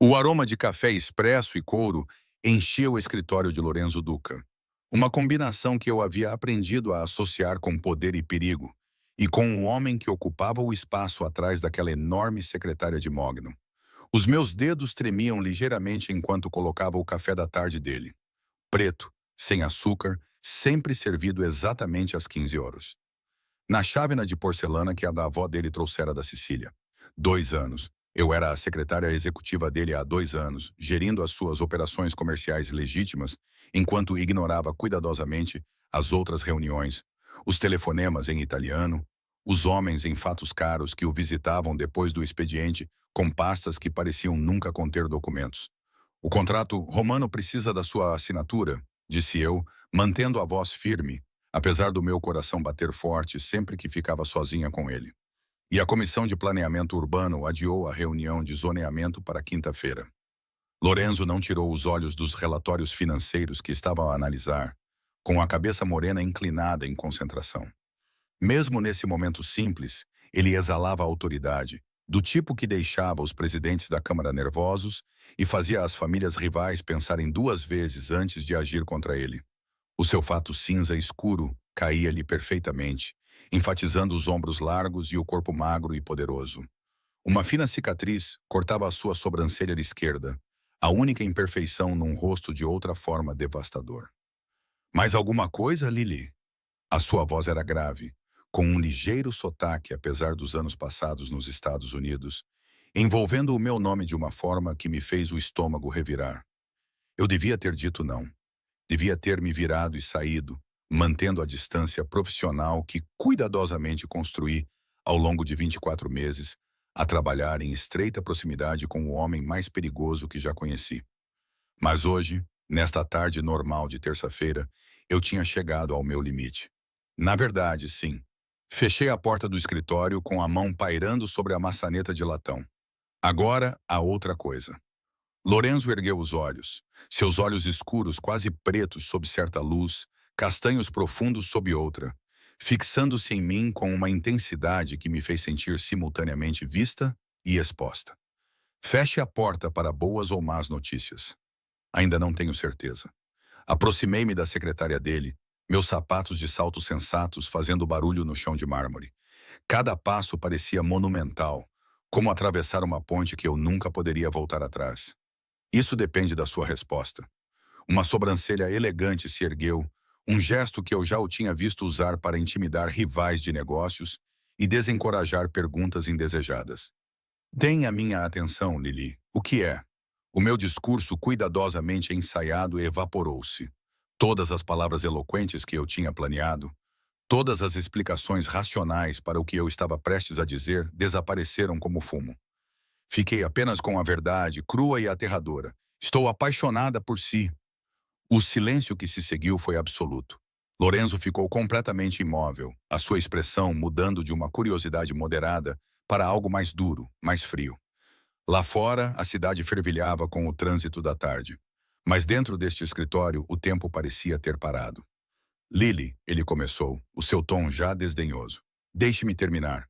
O aroma de café expresso e couro enchia o escritório de Lorenzo Duca. Uma combinação que eu havia aprendido a associar com poder e perigo, e com o homem que ocupava o espaço atrás daquela enorme secretária de mogno. Os meus dedos tremiam ligeiramente enquanto colocava o café da tarde dele. Preto, sem açúcar, sempre servido exatamente às 15 horas. Na chávena de porcelana que a da avó dele trouxera da Sicília. 2 anos. Eu era a secretária executiva dele há 2 anos, gerindo as suas operações comerciais legítimas, enquanto ignorava cuidadosamente as outras reuniões, os telefonemas em italiano, os homens em fatos caros que o visitavam depois do expediente com pastas que pareciam nunca conter documentos. O contrato romano precisa da sua assinatura, disse eu, mantendo a voz firme, apesar do meu coração bater forte sempre que ficava sozinha com ele. E a Comissão de Planeamento Urbano adiou a reunião de zoneamento para quinta-feira. Lorenzo não tirou os olhos dos relatórios financeiros que estava a analisar, com a cabeça morena inclinada em concentração. Mesmo nesse momento simples, ele exalava autoridade, do tipo que deixava os presidentes da Câmara nervosos e fazia as famílias rivais pensarem 2 vezes antes de agir contra ele. O seu fato cinza escuro caía-lhe perfeitamente, enfatizando os ombros largos e o corpo magro e poderoso. Uma fina cicatriz cortava a sua sobrancelha esquerda, a única imperfeição num rosto de outra forma devastador. Mais alguma coisa, Lily? A sua voz era grave, com um ligeiro sotaque apesar dos anos passados nos Estados Unidos, envolvendo o meu nome de uma forma que me fez o estômago revirar. Eu devia ter dito não. Devia ter me virado e saído, mantendo a distância profissional que cuidadosamente construí ao longo de 24 meses, a trabalhar em estreita proximidade com o homem mais perigoso que já conheci. Mas hoje, nesta tarde normal de terça-feira, eu tinha chegado ao meu limite. Na verdade, sim. Fechei a porta do escritório com a mão pairando sobre a maçaneta de latão. Agora, a outra coisa. Lorenzo ergueu os olhos, seus olhos escuros quase pretos sob certa luz, castanhos profundos sob outra, fixando-se em mim com uma intensidade que me fez sentir simultaneamente vista e exposta. Feche a porta para boas ou más notícias. Ainda não tenho certeza. Aproximei-me da secretária dele, meus sapatos de saltos sensatos fazendo barulho no chão de mármore. Cada passo parecia monumental, como atravessar uma ponte que eu nunca poderia voltar atrás. Isso depende da sua resposta. Uma sobrancelha elegante se ergueu, um gesto que eu já o tinha visto usar para intimidar rivais de negócios e desencorajar perguntas indesejadas. Tenha minha atenção, Lily. O que é? O meu discurso cuidadosamente ensaiado evaporou-se. Todas as palavras eloquentes que eu tinha planeado, todas as explicações racionais para o que eu estava prestes a dizer desapareceram como fumo. Fiquei apenas com a verdade, crua e aterradora. Estou apaixonada por si. O silêncio que se seguiu foi absoluto. Lorenzo ficou completamente imóvel, a sua expressão mudando de uma curiosidade moderada para algo mais duro, mais frio. Lá fora, a cidade fervilhava com o trânsito da tarde. Mas dentro deste escritório, o tempo parecia ter parado. Lily, ele começou, o seu tom já desdenhoso. Deixe-me terminar.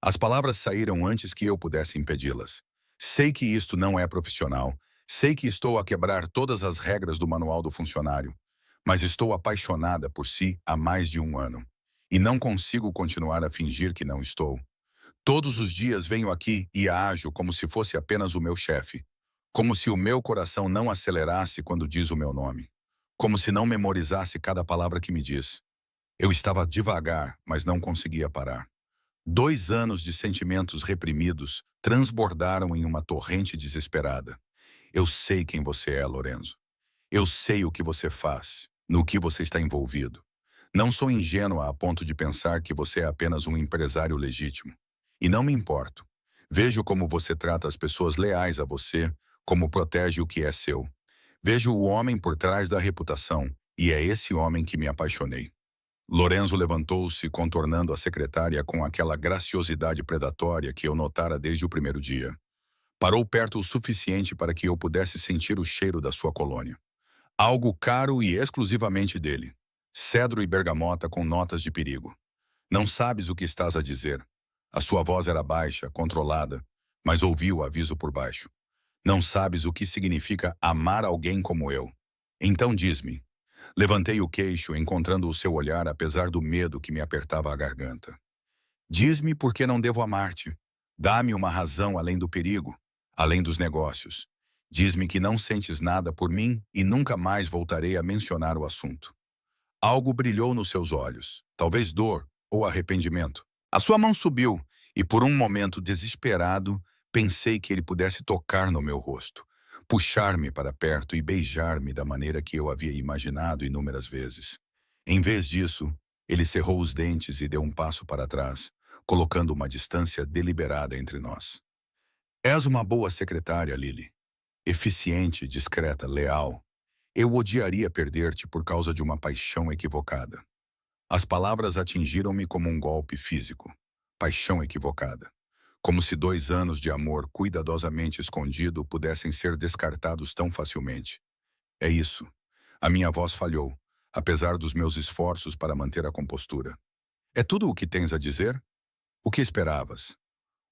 As palavras saíram antes que eu pudesse impedi-las. Sei que isto não é profissional. Sei que estou a quebrar todas as regras do manual do funcionário. Mas estou apaixonada por si há mais de 1 ano. E não consigo continuar a fingir que não estou. Todos os dias venho aqui e ajo como se fosse apenas o meu chefe. Como se o meu coração não acelerasse quando diz o meu nome. Como se não memorizasse cada palavra que me diz. Eu estava devagar, mas não conseguia parar. 2 anos de sentimentos reprimidos transbordaram em uma torrente desesperada. Eu sei quem você é, Lorenzo. Eu sei o que você faz, no que você está envolvido. Não sou ingênua a ponto de pensar que você é apenas um empresário legítimo. E não me importo. Vejo como você trata as pessoas leais a você, como protege o que é seu. Vejo o homem por trás da reputação, e é esse homem que me apaixonei. Lorenzo levantou-se, contornando a secretária com aquela graciosidade predatória que eu notara desde o primeiro dia. Parou perto o suficiente para que eu pudesse sentir o cheiro da sua colônia. Algo caro e exclusivamente dele. Cedro e bergamota com notas de perigo. Não sabes o que estás a dizer. A sua voz era baixa, controlada, mas ouvi o aviso por baixo. Não sabes o que significa amar alguém como eu. Então diz-me. Levantei o queixo, encontrando o seu olhar, apesar do medo que me apertava a garganta. Diz-me por que não devo amar-te. Dá-me uma razão além do perigo, além dos negócios. Diz-me que não sentes nada por mim e nunca mais voltarei a mencionar o assunto. Algo brilhou nos seus olhos, talvez dor ou arrependimento. A sua mão subiu e, por um momento desesperado, pensei que ele pudesse tocar no meu rosto, puxar-me para perto e beijar-me da maneira que eu havia imaginado inúmeras vezes. Em vez disso, ele cerrou os dentes e deu um passo para trás, colocando uma distância deliberada entre nós. És uma boa secretária, Lily. Eficiente, discreta, leal. Eu odiaria perder-te por causa de uma paixão equivocada. As palavras atingiram-me como um golpe físico. Paixão equivocada. Como se 2 anos de amor cuidadosamente escondido pudessem ser descartados tão facilmente. É isso. A minha voz falhou, apesar dos meus esforços para manter a compostura. É tudo o que tens a dizer? O que esperavas?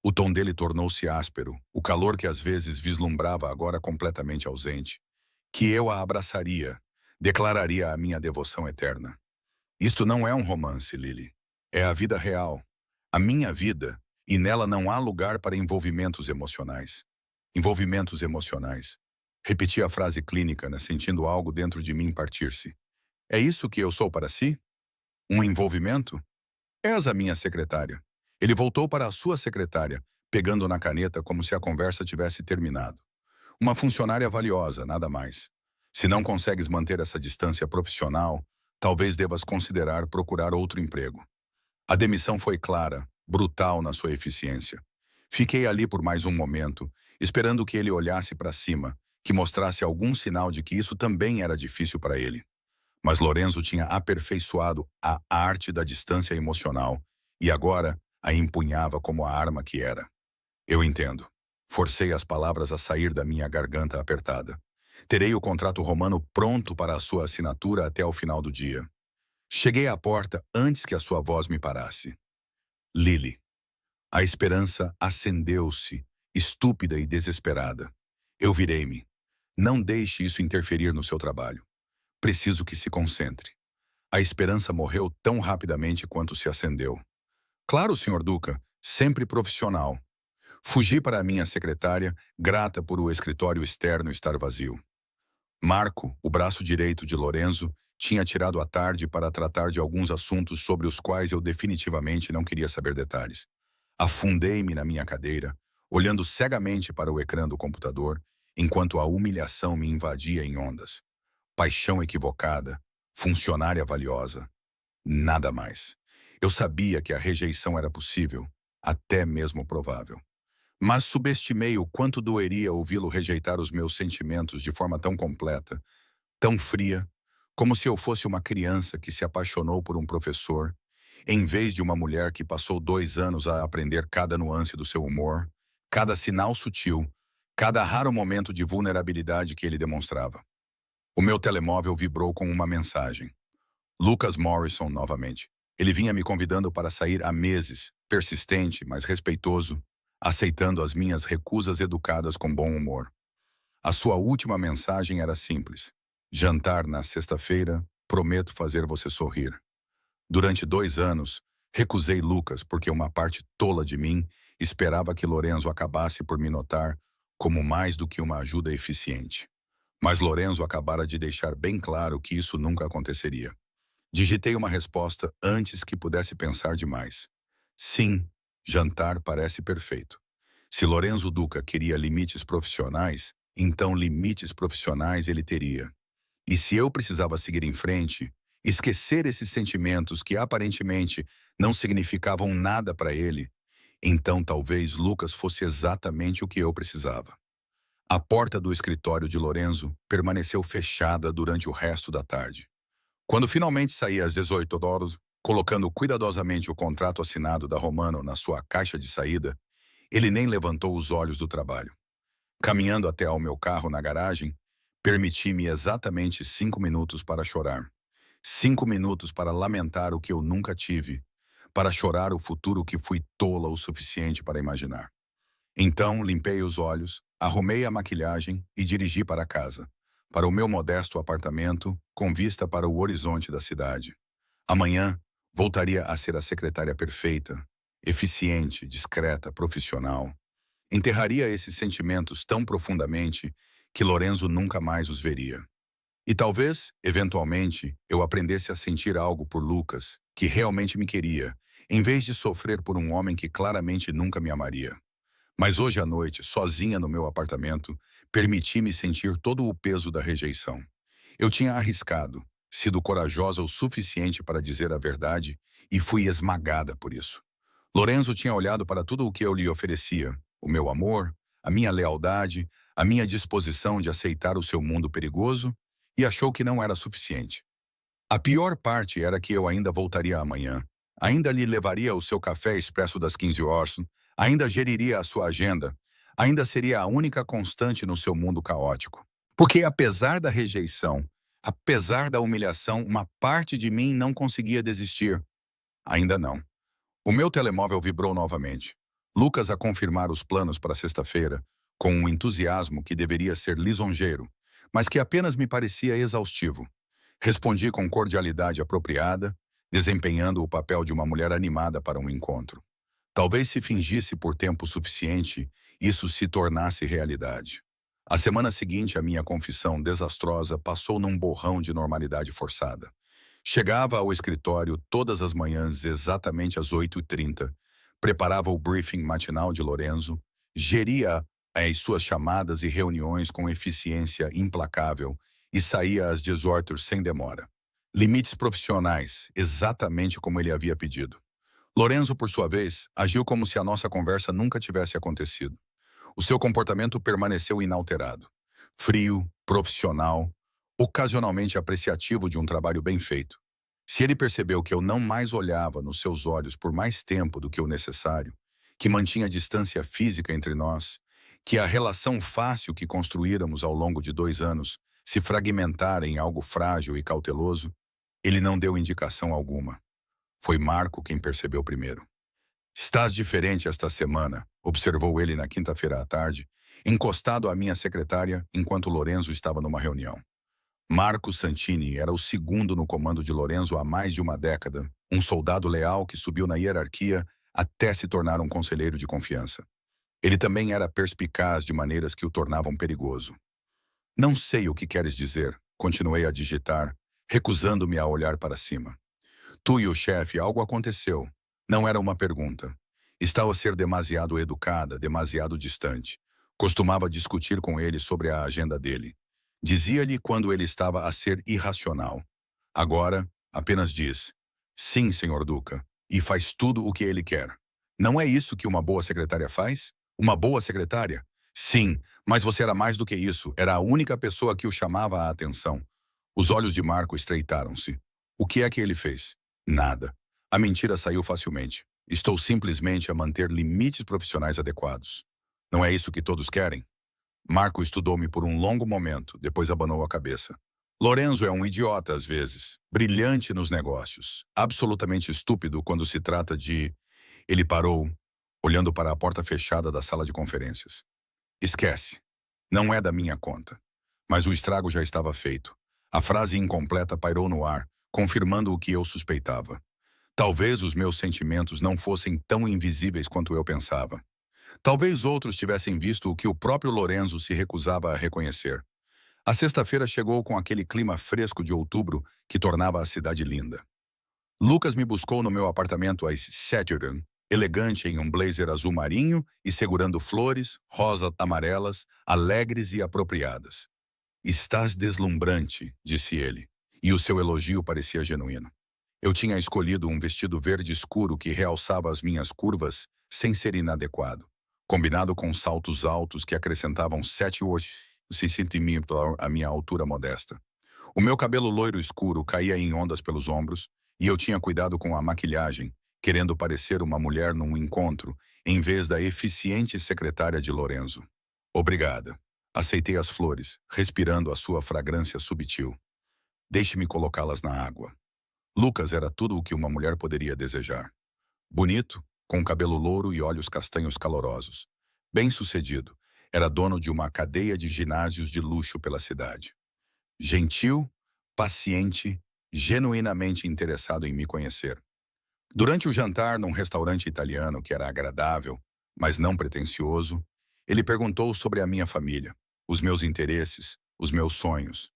O tom dele tornou-se áspero, o calor que às vezes vislumbrava agora completamente ausente. Que eu a abraçaria, declararia a minha devoção eterna. Isto não é um romance, Lily. É a vida real. A minha vida, e nela não há lugar para envolvimentos emocionais. Envolvimentos emocionais. Repeti a frase clínica, né, sentindo algo dentro de mim partir-se. É isso que eu sou para si? Um envolvimento? És a minha secretária. Ele voltou para a sua secretária, pegando na caneta como se a conversa tivesse terminado. Uma funcionária valiosa, nada mais. Se não consegues manter essa distância profissional, talvez devas considerar procurar outro emprego. A demissão foi clara, brutal na sua eficiência. Fiquei ali por mais um momento, esperando que ele olhasse para cima, que mostrasse algum sinal de que isso também era difícil para ele. Mas Lorenzo tinha aperfeiçoado a arte da distância emocional e agora a empunhava como a arma que era. Eu entendo. Forcei as palavras a sair da minha garganta apertada. Terei o contrato romano pronto para a sua assinatura até o final do dia. Cheguei à porta antes que a sua voz me parasse. Lily. A esperança acendeu-se, estúpida e desesperada. Eu virei-me. Não deixe isso interferir no seu trabalho. Preciso que se concentre. A esperança morreu tão rapidamente quanto se acendeu. Claro, Sr. Duca, sempre profissional. Fugi para a minha secretária, grata por o escritório externo estar vazio. Marco, o braço direito de Lorenzo, tinha tirado a tarde para tratar de alguns assuntos sobre os quais eu definitivamente não queria saber detalhes. Afundei-me na minha cadeira, olhando cegamente para o ecrã do computador, enquanto a humilhação me invadia em ondas. Paixão equivocada, funcionária valiosa, nada mais. Eu sabia que a rejeição era possível, até mesmo provável. Mas subestimei o quanto doeria ouvi-lo rejeitar os meus sentimentos de forma tão completa, tão fria, como se eu fosse uma criança que se apaixonou por um professor, em vez de uma mulher que passou 2 anos a aprender cada nuance do seu humor, cada sinal sutil, cada raro momento de vulnerabilidade que ele demonstrava. O meu telemóvel vibrou com uma mensagem. Lucas Morrison novamente. Ele vinha me convidando para sair há meses, persistente, mas respeitoso, aceitando as minhas recusas educadas com bom humor. A sua última mensagem era simples. Jantar na sexta-feira, prometo fazer você sorrir. Durante 2 anos, recusei Lucas porque uma parte tola de mim esperava que Lorenzo acabasse por me notar como mais do que uma ajuda eficiente. Mas Lorenzo acabara de deixar bem claro que isso nunca aconteceria. Digitei uma resposta antes que pudesse pensar demais. Sim, jantar parece perfeito. Se Lorenzo Duca queria limites profissionais, então limites profissionais ele teria. E se eu precisava seguir em frente, esquecer esses sentimentos que aparentemente não significavam nada para ele, então talvez Lucas fosse exatamente o que eu precisava. A porta do escritório de Lorenzo permaneceu fechada durante o resto da tarde. Quando finalmente saí às 18 horas, colocando cuidadosamente o contrato assinado da Romano na sua caixa de saída, ele nem levantou os olhos do trabalho. Caminhando até ao meu carro na garagem, permiti-me exatamente 5 minutos para chorar. 5 minutos para lamentar o que eu nunca tive, para chorar o futuro que fui tola o suficiente para imaginar. Então, limpei os olhos, Arrumei a maquilhagem e dirigi para casa, para o meu modesto apartamento, com vista para o horizonte da cidade. Amanhã, voltaria a ser a secretária perfeita, eficiente, discreta, profissional. Enterraria esses sentimentos tão profundamente que Lorenzo nunca mais os veria. E talvez, eventualmente, eu aprendesse a sentir algo por Lucas, que realmente me queria, em vez de sofrer por um homem que claramente nunca me amaria. Mas hoje à noite, sozinha no meu apartamento, permiti-me sentir todo o peso da rejeição. Eu tinha arriscado, sido corajosa o suficiente para dizer a verdade e fui esmagada por isso. Lorenzo tinha olhado para tudo o que eu lhe oferecia, o meu amor, a minha lealdade, a minha disposição de aceitar o seu mundo perigoso, e achou que não era suficiente. A pior parte era que eu ainda voltaria amanhã, ainda lhe levaria o seu café expresso das 15 horas, ainda geriria a sua agenda, ainda seria a única constante no seu mundo caótico. Porque apesar da rejeição, apesar da humilhação, uma parte de mim não conseguia desistir. Ainda não. O meu telemóvel vibrou novamente. Lucas a confirmar os planos para sexta-feira, com um entusiasmo que deveria ser lisonjeiro, mas que apenas me parecia exaustivo. Respondi com cordialidade apropriada, desempenhando o papel de uma mulher animada para um encontro. Talvez se fingisse por tempo suficiente, isso se tornasse realidade. A semana seguinte, a minha confissão desastrosa passou num borrão de normalidade forçada. Chegava ao escritório todas as manhãs exatamente às 8h30, preparava o briefing matinal de Lorenzo, geria as suas chamadas e reuniões com eficiência implacável e saía às 18h sem demora. Limites profissionais, exatamente como ele havia pedido. Lorenzo, por sua vez, agiu como se a nossa conversa nunca tivesse acontecido. O seu comportamento permaneceu inalterado. Frio, profissional, ocasionalmente apreciativo de um trabalho bem feito. Se ele percebeu que eu não mais olhava nos seus olhos por mais tempo do que o necessário, que mantinha distância física entre nós, que a relação fácil que construíramos ao longo de 2 anos se fragmentara em algo frágil e cauteloso, ele não deu indicação alguma. Foi Marco quem percebeu primeiro. "Estás diferente esta semana", observou ele na quinta-feira à tarde, encostado à minha secretária enquanto Lorenzo estava numa reunião. Marco Santini era o segundo no comando de Lorenzo há mais de uma década, um soldado leal que subiu na hierarquia até se tornar um conselheiro de confiança. Ele também era perspicaz de maneiras que o tornavam perigoso. "Não sei o que queres dizer", continuei a digitar, recusando-me a olhar para cima. "Tu e o chefe, algo aconteceu." Não era uma pergunta. Estava a ser demasiado educada, demasiado distante. Costumava discutir com ele sobre a agenda dele. Dizia-lhe quando ele estava a ser irracional. Agora, apenas diz: "Sim, senhor Duca", e faz tudo o que ele quer. Não é isso que uma boa secretária faz? Uma boa secretária? Sim, mas você era mais do que isso. Era a única pessoa que o chamava a atenção. Os olhos de Marco estreitaram-se. O que é que ele fez? Nada. A mentira saiu facilmente. Estou simplesmente a manter limites profissionais adequados. Não é isso que todos querem? Marco estudou-me por um longo momento, depois abanou a cabeça. Lorenzo é um idiota às vezes, brilhante nos negócios, absolutamente estúpido quando se trata de... Ele parou, olhando para a porta fechada da sala de conferências. Esquece. Não é da minha conta. Mas o estrago já estava feito. A frase incompleta pairou no ar, confirmando o que eu suspeitava. Talvez os meus sentimentos não fossem tão invisíveis quanto eu pensava. Talvez outros tivessem visto o que o próprio Lorenzo se recusava a reconhecer. A sexta-feira chegou com aquele clima fresco de outubro que tornava a cidade linda. Lucas me buscou no meu apartamento às 7h, elegante em um blazer azul marinho e segurando flores, rosas amarelas, alegres e apropriadas. "Estás deslumbrante", disse ele, e o seu elogio parecia genuíno. Eu tinha escolhido um vestido verde escuro que realçava as minhas curvas sem ser inadequado, combinado com saltos altos que acrescentavam 7 centímetros à minha altura modesta. O meu cabelo loiro escuro caía em ondas pelos ombros e eu tinha cuidado com a maquilhagem, querendo parecer uma mulher num encontro, em vez da eficiente secretária de Lorenzo. "Obrigada." Aceitei as flores, respirando a sua fragrância subtil. "Deixe-me colocá-las na água." Lucas era tudo o que uma mulher poderia desejar. Bonito, com cabelo louro e olhos castanhos calorosos. Bem-sucedido. Era dono de uma cadeia de ginásios de luxo pela cidade. Gentil, paciente, genuinamente interessado em me conhecer. Durante o jantar num restaurante italiano que era agradável, mas não pretensioso, ele perguntou sobre a minha família, os meus interesses, os meus sonhos.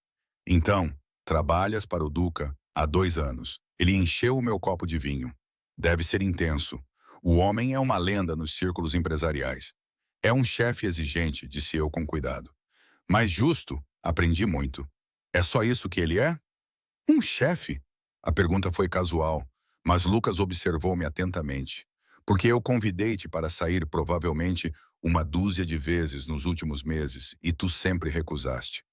Então, trabalhas para o Duca há 2 anos. Ele encheu o meu copo de vinho. Deve ser intenso. O homem é uma lenda nos círculos empresariais. É um chefe exigente, disse eu com cuidado. Mas justo, aprendi muito. É só isso que ele é? Um chefe? A pergunta foi casual, mas Lucas observou-me atentamente. Porque eu convidei-te para sair provavelmente uma dúzia de vezes nos últimos meses e tu sempre recusaste.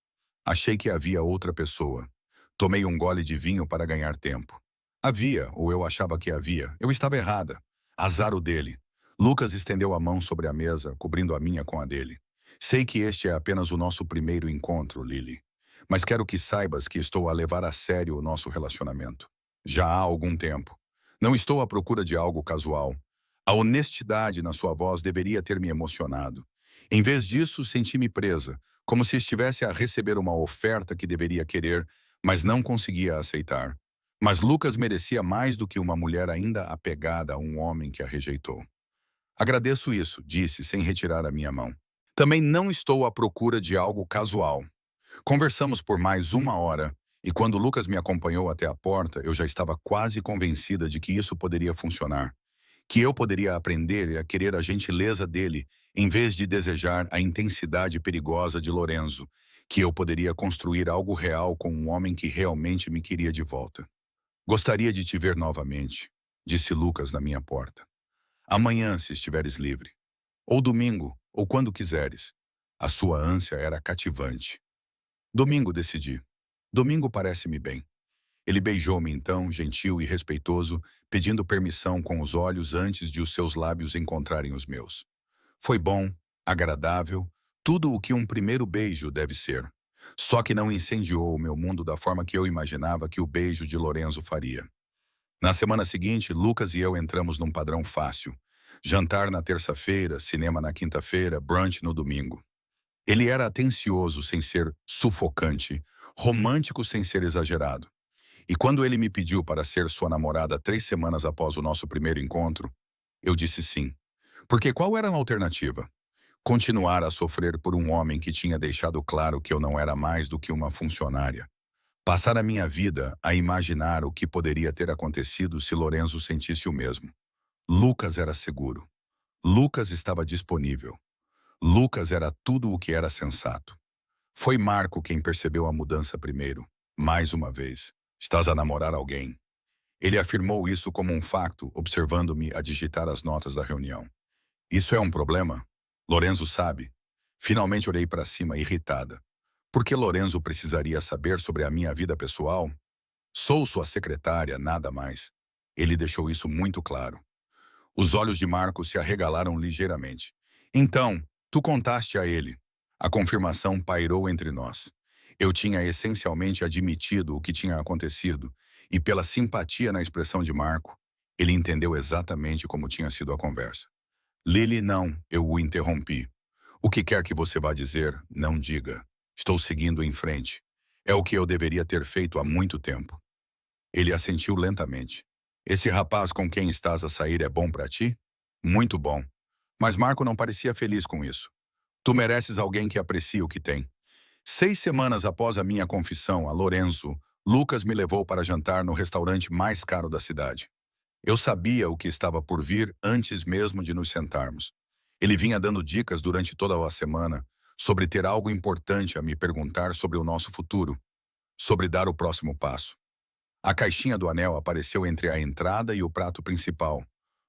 Achei que havia outra pessoa. Tomei um gole de vinho para ganhar tempo. Havia, ou eu achava que havia. Eu estava errada. Azar o dele. Lucas estendeu a mão sobre a mesa, cobrindo a minha com a dele. Sei que este é apenas o nosso primeiro encontro, Lily. Mas quero que saibas que estou a levar a sério o nosso relacionamento. Já há algum tempo. Não estou à procura de algo casual. A honestidade na sua voz deveria ter me emocionado. Em vez disso, senti-me presa, como se estivesse a receber uma oferta que deveria querer, mas não conseguia aceitar. Mas Lucas merecia mais do que uma mulher ainda apegada a um homem que a rejeitou. Agradeço isso, disse, sem retirar a minha mão. Também não estou à procura de algo casual. Conversamos por mais 1 hora, e quando Lucas me acompanhou até a porta, eu já estava quase convencida de que isso poderia funcionar. Que eu poderia aprender a querer a gentileza dele, em vez de desejar a intensidade perigosa de Lorenzo, que eu poderia construir algo real com um homem que realmente me queria de volta. Gostaria de te ver novamente, disse Lucas na minha porta. Amanhã, se estiveres livre. Ou domingo, ou quando quiseres. A sua ânsia era cativante. Domingo, decidi. Domingo parece-me bem. Ele beijou-me então, gentil e respeitoso, pedindo permissão com os olhos antes de os seus lábios encontrarem os meus. Foi bom, agradável, tudo o que um primeiro beijo deve ser. Só que não incendiou o meu mundo da forma que eu imaginava que o beijo de Lorenzo faria. Na semana seguinte, Lucas e eu entramos num padrão fácil. Jantar na terça-feira, cinema na quinta-feira, brunch no domingo. Ele era atencioso sem ser sufocante, romântico sem ser exagerado. E quando ele me pediu para ser sua namorada 3 semanas após o nosso primeiro encontro, eu disse sim. Porque qual era a alternativa? Continuar a sofrer por um homem que tinha deixado claro que eu não era mais do que uma funcionária. Passar a minha vida a imaginar o que poderia ter acontecido se Lorenzo sentisse o mesmo. Lucas era seguro. Lucas estava disponível. Lucas era tudo o que era sensato. Foi Marco quem percebeu a mudança primeiro. Mais uma vez. Estás a namorar alguém. Ele afirmou isso como um facto, observando-me a digitar as notas da reunião. Isso é um problema? Lorenzo sabe. Finalmente olhei para cima, irritada. Por que Lorenzo precisaria saber sobre a minha vida pessoal? Sou sua secretária, nada mais. Ele deixou isso muito claro. Os olhos de Marco se arregalaram ligeiramente. Então, tu contaste a ele. A confirmação pairou entre nós. Eu tinha essencialmente admitido o que tinha acontecido, e pela simpatia na expressão de Marco, ele entendeu exatamente como tinha sido a conversa. Lily, não, eu o interrompi. O que quer que você vá dizer, não diga. Estou seguindo em frente. É o que eu deveria ter feito há muito tempo. Ele assentiu lentamente. Esse rapaz com quem estás a sair é bom para ti? Muito bom. Mas Marco não parecia feliz com isso. Tu mereces alguém que aprecie o que tem. 6 semanas após a minha confissão a Lorenzo, Lucas me levou para jantar no restaurante mais caro da cidade. Eu sabia o que estava por vir antes mesmo de nos sentarmos. Ele vinha dando dicas durante toda a semana sobre ter algo importante a me perguntar sobre o nosso futuro, sobre dar o próximo passo. A caixinha do anel apareceu entre a entrada e o prato principal,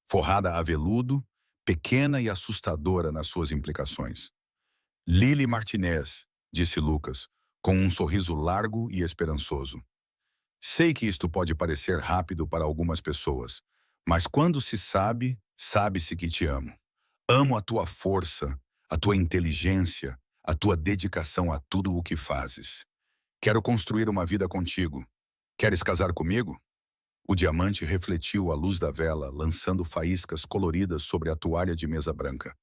forrada a veludo, pequena e assustadora nas suas implicações. Lily Martinez, disse Lucas, com um sorriso largo e esperançoso. Sei que isto pode parecer rápido para algumas pessoas, mas quando se sabe, sabe-se que te amo. Amo a tua força, a tua inteligência, a tua dedicação a tudo o que fazes. Quero construir uma vida contigo. Queres casar comigo? O diamante refletiu a luz da vela, lançando faíscas coloridas sobre a toalha de mesa branca.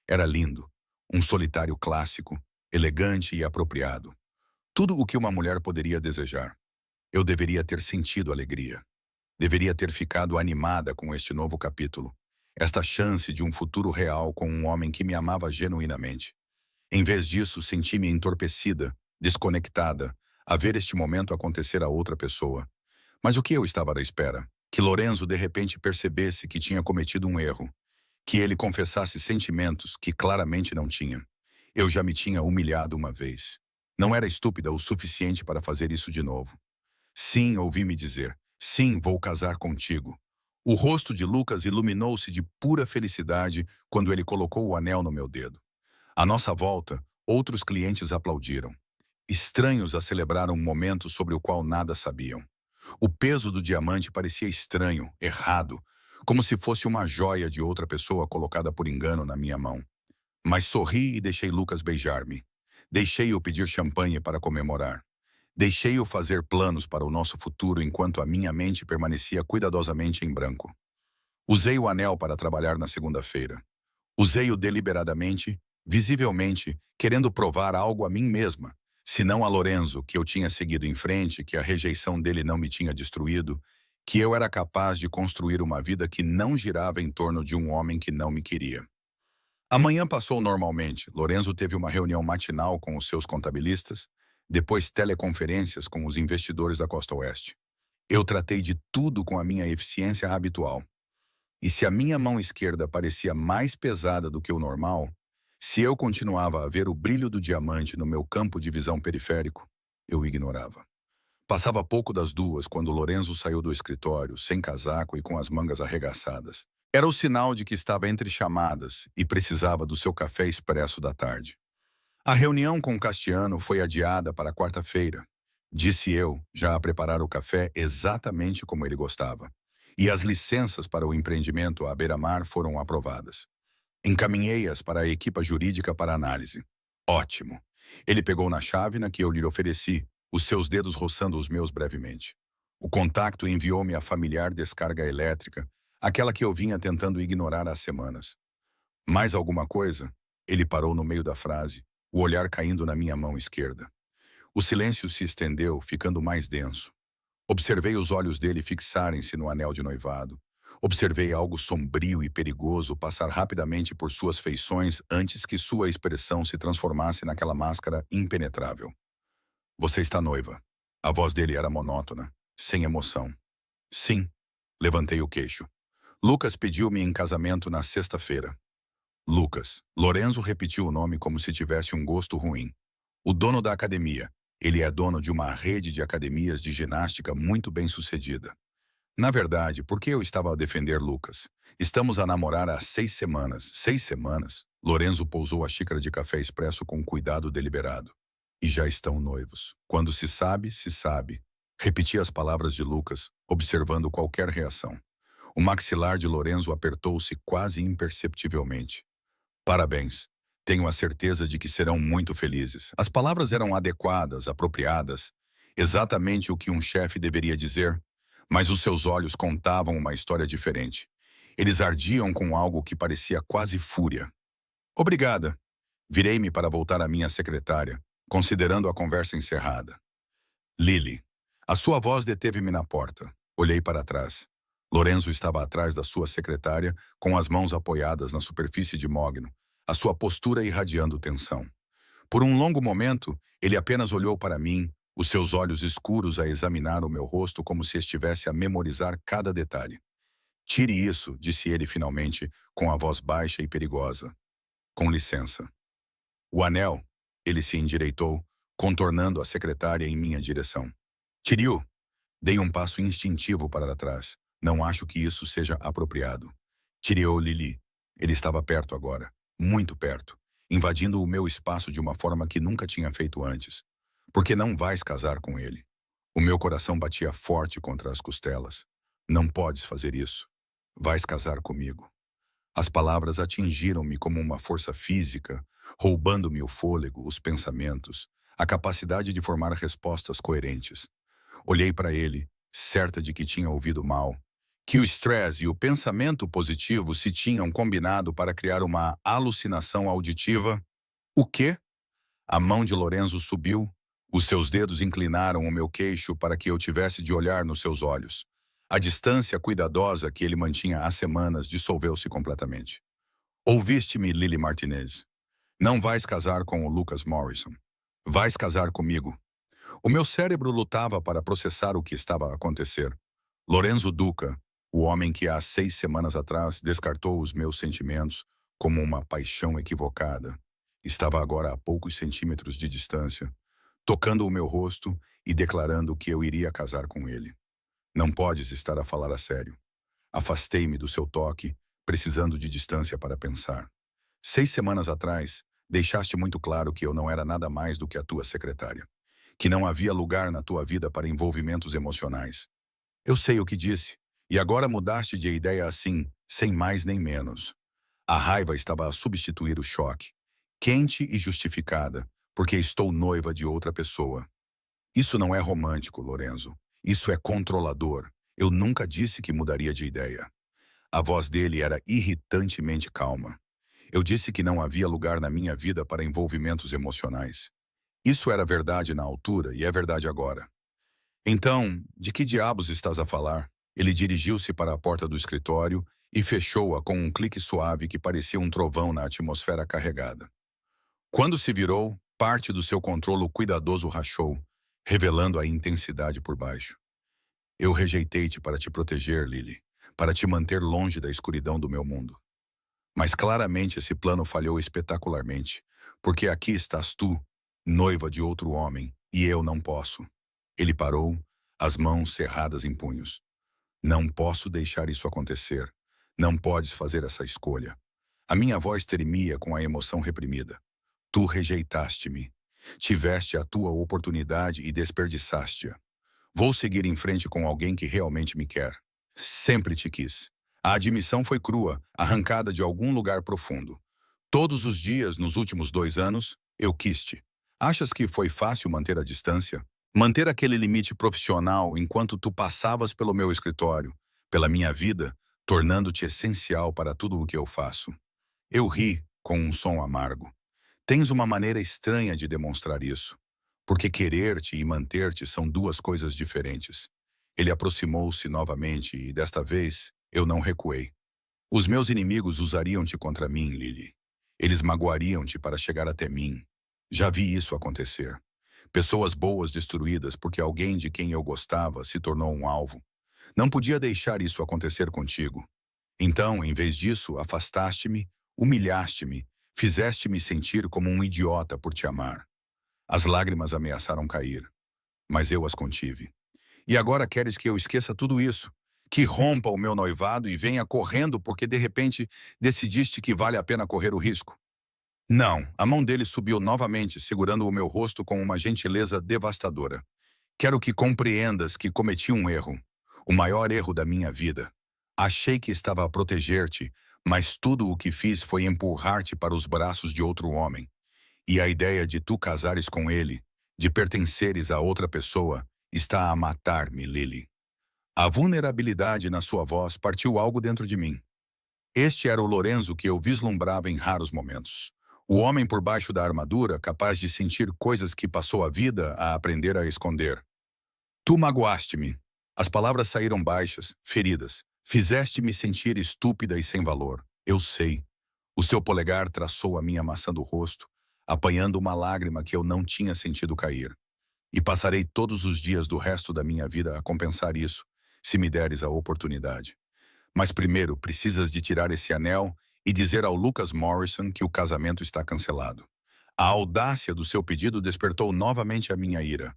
Era lindo. Um solitário clássico, elegante e apropriado. Tudo o que uma mulher poderia desejar. Eu deveria ter sentido alegria. Deveria ter ficado animada com este novo capítulo. Esta chance de um futuro real com um homem que me amava genuinamente. Em vez disso, senti-me entorpecida, desconectada, a ver este momento acontecer a outra pessoa. Mas o que eu estava à espera? Que Lorenzo de repente percebesse que tinha cometido um erro. Que ele confessasse sentimentos que claramente não tinha. Eu já me tinha humilhado uma vez. Não era estúpida o suficiente para fazer isso de novo. Sim, ouvi-me dizer. Sim, vou casar contigo. O rosto de Lucas iluminou-se de pura felicidade quando ele colocou o anel no meu dedo. À nossa volta, outros clientes aplaudiram. Estranhos a celebrar um momento sobre o qual nada sabiam. O peso do diamante parecia estranho, errado, como se fosse uma joia de outra pessoa colocada por engano na minha mão. Mas sorri e deixei Lucas beijar-me. Deixei-o pedir champanhe para comemorar. Deixei-o fazer planos para o nosso futuro enquanto a minha mente permanecia cuidadosamente em branco. Usei o anel para trabalhar na segunda-feira. Usei-o deliberadamente, visivelmente, querendo provar algo a mim mesma, se não a Lorenzo, que eu tinha seguido em frente, que a rejeição dele não me tinha destruído, que eu era capaz de construir uma vida que não girava em torno de um homem que não me queria. A manhã passou normalmente. Lorenzo teve uma reunião matinal com os seus contabilistas, depois teleconferências com os investidores da Costa Oeste. Eu tratei de tudo com a minha eficiência habitual. E se a minha mão esquerda parecia mais pesada do que o normal, se eu continuava a ver o brilho do diamante no meu campo de visão periférico, eu ignorava. Passava pouco das 2 quando Lorenzo saiu do escritório, sem casaco e com as mangas arregaçadas. Era o sinal de que estava entre chamadas e precisava do seu café expresso da tarde. A reunião com Castiano foi adiada para quarta-feira, disse eu, já a preparar o café exatamente como ele gostava. E as licenças para o empreendimento à beira-mar foram aprovadas. Encaminhei-as para a equipa jurídica para análise. Ótimo. Ele pegou na chávena que eu lhe ofereci, os seus dedos roçando os meus brevemente. O contacto enviou-me a familiar descarga elétrica, aquela que eu vinha tentando ignorar há semanas. Mais alguma coisa? Ele parou no meio da frase, o olhar caindo na minha mão esquerda. O silêncio se estendeu, ficando mais denso. Observei os olhos dele fixarem-se no anel de noivado. Observei algo sombrio e perigoso passar rapidamente por suas feições antes que sua expressão se transformasse naquela máscara impenetrável. Você está noiva. A voz dele era monótona, sem emoção. Sim. Levantei o queixo. Lucas pediu-me em casamento na sexta-feira. Lucas. Lorenzo repetiu o nome como se tivesse um gosto ruim. O dono da academia. Ele é dono de uma rede de academias de ginástica muito bem-sucedida. Na verdade, por que eu estava a defender Lucas? Estamos a namorar há 6 semanas. 6 semanas? Lorenzo pousou a xícara de café expresso com cuidado deliberado. E já estão noivos. Quando se sabe, se sabe. Repeti as palavras de Lucas, observando qualquer reação. O maxilar de Lorenzo apertou-se quase imperceptivelmente. Parabéns. Tenho a certeza de que serão muito felizes. As palavras eram adequadas, apropriadas, exatamente o que um chefe deveria dizer, mas os seus olhos contavam uma história diferente. Eles ardiam com algo que parecia quase fúria. Obrigada. Virei-me para voltar à minha secretária, considerando a conversa encerrada. Lily. A sua voz deteve-me na porta. Olhei para trás. Lorenzo estava atrás da sua secretária, com as mãos apoiadas na superfície de mogno, a sua postura irradiando tensão. Por um longo momento, ele apenas olhou para mim, os seus olhos escuros a examinar o meu rosto como se estivesse a memorizar cada detalhe. Tire isso, disse ele finalmente, com a voz baixa e perigosa. Com licença. O anel, ele se endireitou, contornando a secretária em minha direção. Tire-o. Dei um passo instintivo para trás. Não acho que isso seja apropriado. Tire-o, Lily. Ele estava perto agora. Muito perto. Invadindo o meu espaço de uma forma que nunca tinha feito antes. Por que não vais casar com ele? O meu coração batia forte contra as costelas. Não podes fazer isso. Vais casar comigo. As palavras atingiram-me como uma força física, roubando-me o fôlego, os pensamentos, a capacidade de formar respostas coerentes. Olhei para ele, certa de que tinha ouvido mal, que o estresse e o pensamento positivo se tinham combinado para criar uma alucinação auditiva. O quê? A mão de Lorenzo subiu. Os seus dedos inclinaram o meu queixo para que eu tivesse de olhar nos seus olhos. A distância cuidadosa que ele mantinha há semanas dissolveu-se completamente. Ouviste-me, Lily Martinez. Não vais casar com o Lucas Morrison. Vais casar comigo. O meu cérebro lutava para processar o que estava a acontecer. Lorenzo Duca, o homem que há 6 semanas atrás descartou os meus sentimentos como uma paixão equivocada, estava agora a poucos centímetros de distância, tocando o meu rosto e declarando que eu iria casar com ele. Não podes estar a falar a sério. Afastei-me do seu toque, precisando de distância para pensar. 6 semanas atrás, deixaste muito claro que eu não era nada mais do que a tua secretária, que não havia lugar na tua vida para envolvimentos emocionais. Eu sei o que disse, e agora mudaste de ideia assim, sem mais nem menos. A raiva estava a substituir o choque, quente e justificada, porque estou noiva de outra pessoa. Isso não é romântico, Lorenzo. Isso é controlador. Eu nunca disse que mudaria de ideia. A voz dele era irritantemente calma. Eu disse que não havia lugar na minha vida para envolvimentos emocionais. Isso era verdade na altura e é verdade agora. Então, de que diabos estás a falar? Ele dirigiu-se para a porta do escritório e fechou-a com um clique suave que parecia um trovão na atmosfera carregada. Quando se virou, parte do seu controlo cuidadoso rachou, revelando a intensidade por baixo. Eu rejeitei-te para te proteger, Lily, para te manter longe da escuridão do meu mundo. Mas claramente esse plano falhou espetacularmente, porque aqui estás tu, noiva de outro homem, e eu não posso. Ele parou, as mãos cerradas em punhos. Não posso deixar isso acontecer. Não podes fazer essa escolha. A minha voz tremia com a emoção reprimida. Tu rejeitaste-me. Tiveste a tua oportunidade e desperdiçaste-a. Vou seguir em frente com alguém que realmente me quer. Sempre te quis. A admissão foi crua, arrancada de algum lugar profundo. Todos os dias, nos últimos 2 anos, eu quis-te. Achas que foi fácil manter a distância? Manter aquele limite profissional enquanto tu passavas pelo meu escritório, pela minha vida, tornando-te essencial para tudo o que eu faço. Eu ri com um som amargo. Tens uma maneira estranha de demonstrar isso, porque querer-te e manter-te são duas coisas diferentes. Ele aproximou-se novamente e, desta vez, eu não recuei. Os meus inimigos usariam-te contra mim, Lily. Eles magoariam-te para chegar até mim. Já vi isso acontecer. Pessoas boas destruídas porque alguém de quem eu gostava se tornou um alvo. Não podia deixar isso acontecer contigo. Então, em vez disso, afastaste-me, humilhaste-me, fizeste-me sentir como um idiota por te amar. As lágrimas ameaçaram cair, mas eu as contive. E agora queres que eu esqueça tudo isso? Que rompa o meu noivado e venha correndo porque de repente decidiste que vale a pena correr o risco? Não, a mão dele subiu novamente, segurando o meu rosto com uma gentileza devastadora. Quero que compreendas que cometi um erro, o maior erro da minha vida. Achei que estava a proteger-te, mas tudo o que fiz foi empurrar-te para os braços de outro homem. E a ideia de tu casares com ele, de pertenceres a outra pessoa, está a matar-me, Lily. A vulnerabilidade na sua voz partiu algo dentro de mim. Este era o Lorenzo que eu vislumbrava em raros momentos. O homem por baixo da armadura, capaz de sentir coisas que passou a vida a aprender a esconder. Tu magoaste-me. As palavras saíram baixas, feridas. Fizeste-me sentir estúpida e sem valor. Eu sei. O seu polegar traçou a minha maçã do rosto, apanhando uma lágrima que eu não tinha sentido cair. E passarei todos os dias do resto da minha vida a compensar isso, se me deres a oportunidade. Mas primeiro precisas de tirar esse anel e dizer ao Lucas Morrison que o casamento está cancelado. A audácia do seu pedido despertou novamente a minha ira.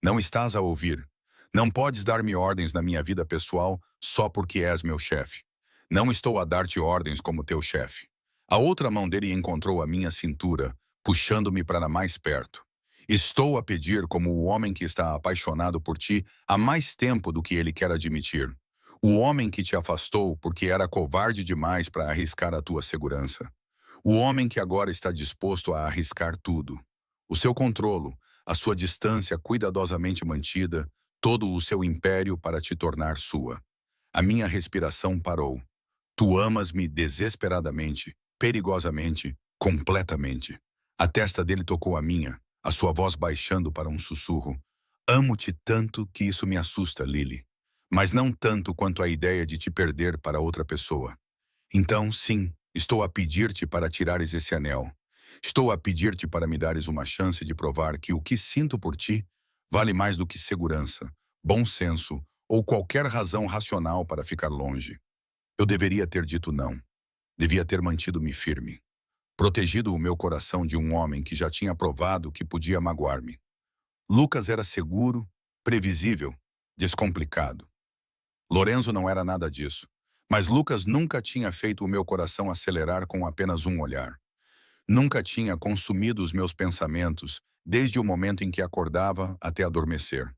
Não estás a ouvir. Não podes dar-me ordens na minha vida pessoal só porque és meu chefe. Não estou a dar-te ordens como teu chefe. A outra mão dele encontrou a minha cintura, puxando-me para mais perto. Estou a pedir como o homem que está apaixonado por ti há mais tempo do que ele quer admitir. O homem que te afastou porque era covarde demais para arriscar a tua segurança. O homem que agora está disposto a arriscar tudo. O seu controlo, a sua distância cuidadosamente mantida, todo o seu império para te tornar sua. A minha respiração parou. Tu amas-me desesperadamente, perigosamente, completamente. A testa dele tocou a minha, a sua voz baixando para um sussurro. Amo-te tanto que isso me assusta, Lily. Mas não tanto quanto a ideia de te perder para outra pessoa. Então, sim, estou a pedir-te para tirares esse anel. Estou a pedir-te para me dares uma chance de provar que o que sinto por ti vale mais do que segurança, bom senso ou qualquer razão racional para ficar longe. Eu deveria ter dito não. Devia ter mantido-me firme. Protegido o meu coração de um homem que já tinha provado que podia magoar-me. Lucas era seguro, previsível, descomplicado. Lorenzo não era nada disso. Mas Lucas nunca tinha feito o meu coração acelerar com apenas um olhar. Nunca tinha consumido os meus pensamentos, desde o momento em que acordava até adormecer.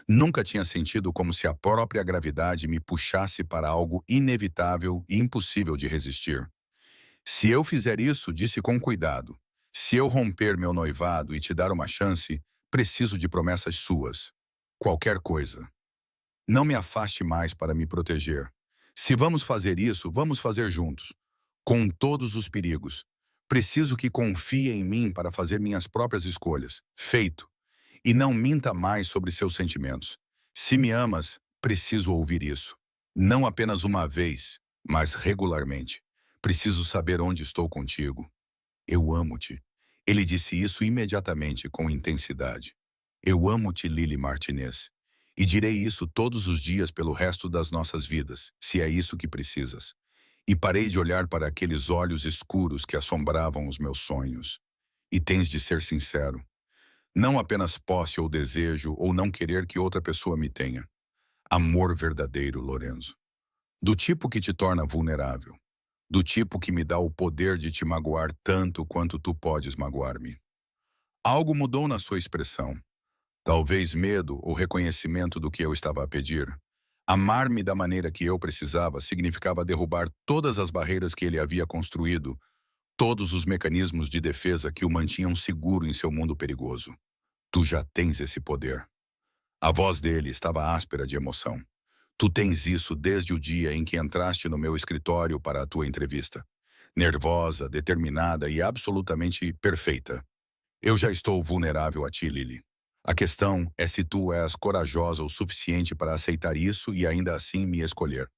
Nunca tinha sentido como se a própria gravidade me puxasse para algo inevitável e impossível de resistir. Se eu fizer isso, disse com cuidado. Se eu romper meu noivado e te dar uma chance, preciso de promessas suas. Qualquer coisa. Não me afaste mais para me proteger. Se vamos fazer isso, vamos fazer juntos, com todos os perigos. Preciso que confie em mim para fazer minhas próprias escolhas. Feito. E não minta mais sobre seus sentimentos. Se me amas, preciso ouvir isso. Não apenas uma vez, mas regularmente. Preciso saber onde estou contigo. Eu amo-te. Ele disse isso imediatamente, com intensidade. Eu amo-te, Lily Martinez. E direi isso todos os dias pelo resto das nossas vidas, se é isso que precisas. E parei de olhar para aqueles olhos escuros que assombravam os meus sonhos. E tens de ser sincero. Não apenas posse ou desejo ou não querer que outra pessoa me tenha. Amor verdadeiro, Lorenzo. Do tipo que te torna vulnerável. Do tipo que me dá o poder de te magoar tanto quanto tu podes magoar-me. Algo mudou na sua expressão. Talvez medo ou reconhecimento do que eu estava a pedir. Amar-me da maneira que eu precisava significava derrubar todas as barreiras que ele havia construído, todos os mecanismos de defesa que o mantinham seguro em seu mundo perigoso. Tu já tens esse poder. A voz dele estava áspera de emoção. Tu tens isso desde o dia em que entraste no meu escritório para a tua entrevista. Nervosa, determinada e absolutamente perfeita. Eu já estou vulnerável a ti, Lily. A questão é se tu és corajosa o suficiente para aceitar isso e ainda assim me escolher.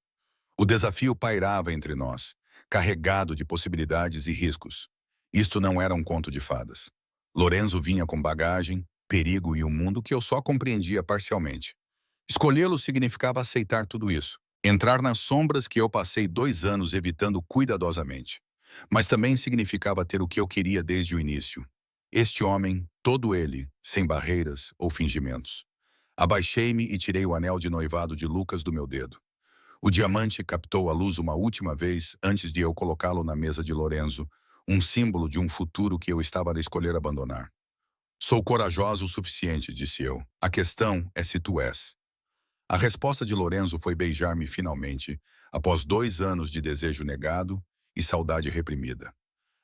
O desafio pairava entre nós, carregado de possibilidades e riscos. Isto não era um conto de fadas. Lorenzo vinha com bagagem, perigo e um mundo que eu só compreendia parcialmente. Escolhê-lo significava aceitar tudo isso. Entrar nas sombras que eu passei 2 anos evitando cuidadosamente. Mas também significava ter o que eu queria desde o início. Este homem, todo ele, sem barreiras ou fingimentos. Abaixei-me e tirei o anel de noivado de Lucas do meu dedo. O diamante captou a luz uma última vez antes de eu colocá-lo na mesa de Lorenzo, um símbolo de um futuro que eu estava a escolher abandonar. Sou corajoso o suficiente, disse eu. A questão é se tu és. A resposta de Lorenzo foi beijar-me finalmente, após 2 anos de desejo negado e saudade reprimida.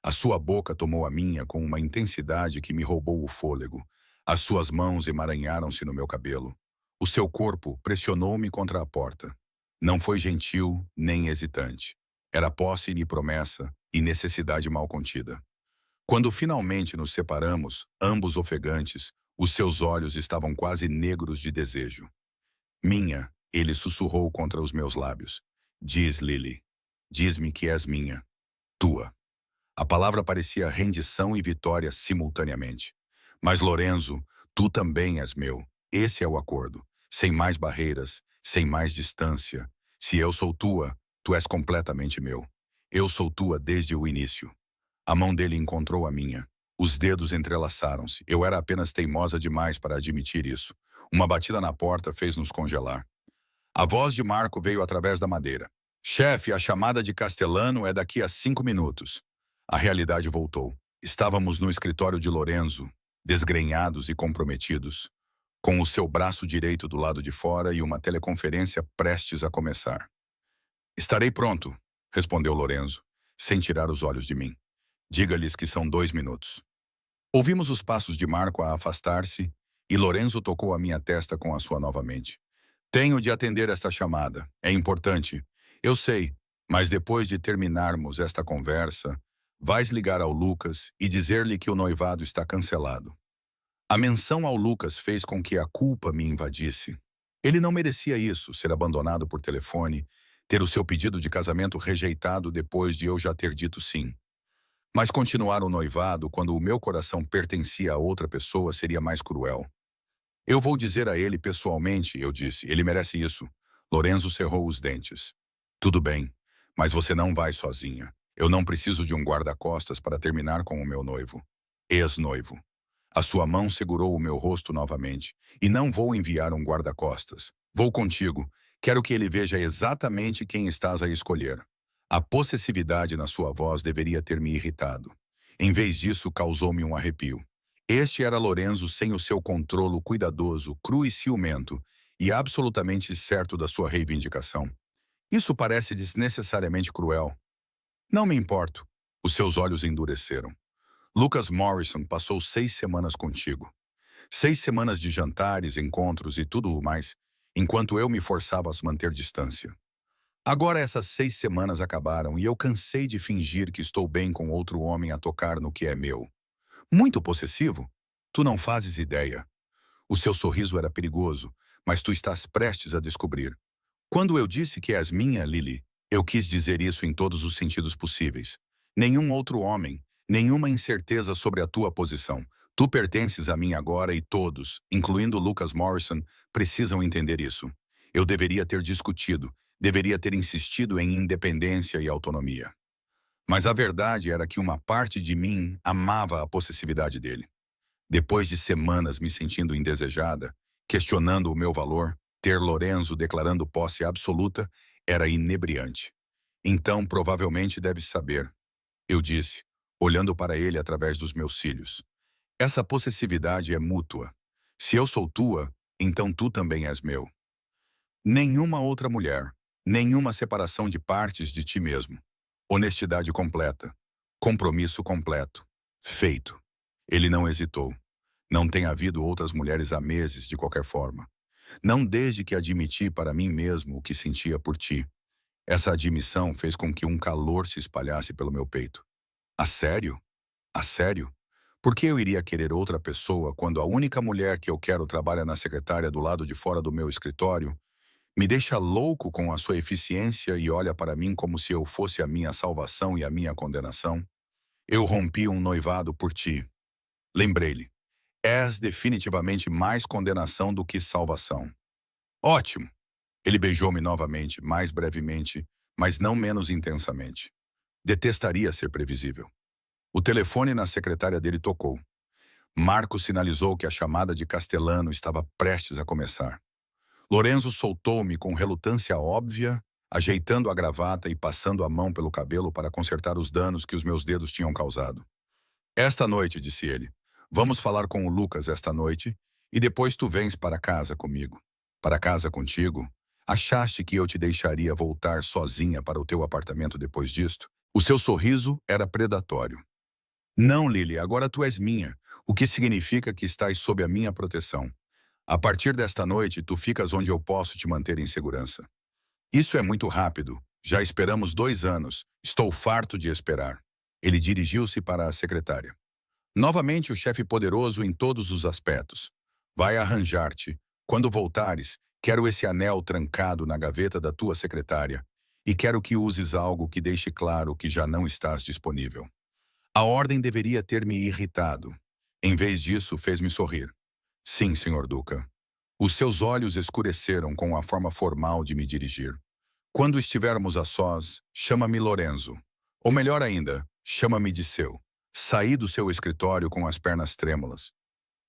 A sua boca tomou a minha com uma intensidade que me roubou o fôlego. As suas mãos emaranharam-se no meu cabelo. O seu corpo pressionou-me contra a porta. Não foi gentil nem hesitante. Era posse e promessa e necessidade mal contida. Quando finalmente nos separamos, ambos ofegantes, os seus olhos estavam quase negros de desejo. Minha, ele sussurrou contra os meus lábios. Diz, Lily. Diz-me que és minha. Tua. A palavra parecia rendição e vitória simultaneamente. Mas, Lorenzo, tu também és meu. Esse é o acordo. Sem mais barreiras, sem mais distância. Se eu sou tua, tu és completamente meu. Eu sou tua desde o início. A mão dele encontrou a minha. Os dedos entrelaçaram-se. Eu era apenas teimosa demais para admitir isso. Uma batida na porta fez-nos congelar. A voz de Marco veio através da madeira. Chefe, a chamada de Castellano é daqui a 5 minutos. A realidade voltou. Estávamos no escritório de Lorenzo, desgrenhados e comprometidos, com o seu braço direito do lado de fora e uma teleconferência prestes a começar. Estarei pronto, respondeu Lorenzo, sem tirar os olhos de mim. Diga-lhes que são 2 minutos. Ouvimos os passos de Marco a afastar-se e Lorenzo tocou a minha testa com a sua novamente. Tenho de atender esta chamada. É importante. Eu sei, mas depois de terminarmos esta conversa, Vais ligar ao Lucas e dizer-lhe que o noivado está cancelado. A menção ao Lucas fez com que a culpa me invadisse. Ele não merecia isso, ser abandonado por telefone, ter o seu pedido de casamento rejeitado depois de eu já ter dito sim. Mas continuar o noivado quando o meu coração pertencia a outra pessoa seria mais cruel. Eu vou dizer a ele pessoalmente, eu disse, ele merece isso. Lorenzo cerrou os dentes. Tudo bem, mas você não vai sozinha. Eu não preciso de um guarda-costas para terminar com o meu noivo. Ex-noivo. A sua mão segurou o meu rosto novamente. E não vou enviar um guarda-costas. Vou contigo. Quero que ele veja exatamente quem estás a escolher. A possessividade na sua voz deveria ter me irritado. Em vez disso, causou-me um arrepio. Este era Lorenzo sem o seu controlo cuidadoso, cru e ciumento, e absolutamente certo da sua reivindicação. Isso parece desnecessariamente cruel. Não me importo. Os seus olhos endureceram. Lucas Morrison passou 6 semanas contigo. 6 semanas de jantares, encontros e tudo o mais, enquanto eu me forçava a se manter distância. Agora essas 6 semanas acabaram e eu cansei de fingir que estou bem com outro homem a tocar no que é meu. Muito possessivo? Tu não fazes ideia. O seu sorriso era perigoso, mas tu estás prestes a descobrir. Quando eu disse que és minha, Lily, eu quis dizer isso em todos os sentidos possíveis. Nenhum outro homem, nenhuma incerteza sobre a tua posição. Tu pertences a mim agora e todos, incluindo Lucas Morrison, precisam entender isso. Eu deveria ter discutido, deveria ter insistido em independência e autonomia. Mas a verdade era que uma parte de mim amava a possessividade dele. Depois de semanas me sentindo indesejada, questionando o meu valor, ter Lorenzo declarando posse absoluta era inebriante. Então, provavelmente deves saber, eu disse, olhando para ele através dos meus cílios. Essa possessividade é mútua. Se eu sou tua, então tu também és meu. Nenhuma outra mulher, nenhuma separação de partes de ti mesmo. Honestidade completa. Compromisso completo. Feito. Ele não hesitou. Não tem havido outras mulheres há meses, de qualquer forma. Não desde que admiti para mim mesmo o que sentia por ti. Essa admissão fez com que um calor se espalhasse pelo meu peito. A sério? A sério? Por que eu iria querer outra pessoa quando a única mulher que eu quero trabalha na secretária do lado de fora do meu escritório? Me deixa louco com a sua eficiência e olha para mim como se eu fosse a minha salvação e a minha condenação? Eu rompi um noivado por ti. Lembrei-lhe. És definitivamente mais condenação do que salvação. Ótimo! Ele beijou-me novamente, mais brevemente, mas não menos intensamente. Detestaria ser previsível. O telefone na secretária dele tocou. Marco sinalizou que a chamada de Castelano estava prestes a começar. Lorenzo soltou-me com relutância óbvia, ajeitando a gravata e passando a mão pelo cabelo para consertar os danos que os meus dedos tinham causado. Esta noite, disse ele, vamos falar com o Lucas esta noite e depois tu vens para casa comigo. Para casa contigo? Achaste que eu te deixaria voltar sozinha para o teu apartamento depois disto? O seu sorriso era predatório. Não, Lily, agora tu és minha, o que significa que estás sob a minha proteção. A partir desta noite, tu ficas onde eu posso te manter em segurança. Isso é muito rápido. Já esperamos 2 anos. Estou farto de esperar. Ele dirigiu-se para a secretária. Novamente o chefe poderoso em todos os aspectos. Vai arranjar-te. Quando voltares, quero esse anel trancado na gaveta da tua secretária. E quero que uses algo que deixe claro que já não estás disponível. A ordem deveria ter me irritado. Em vez disso, fez-me sorrir. Sim, senhor Duca. Os seus olhos escureceram com a forma formal de me dirigir. Quando estivermos a sós, chama-me Lorenzo. Ou melhor ainda, chama-me de seu. Saí do seu escritório com as pernas trêmulas.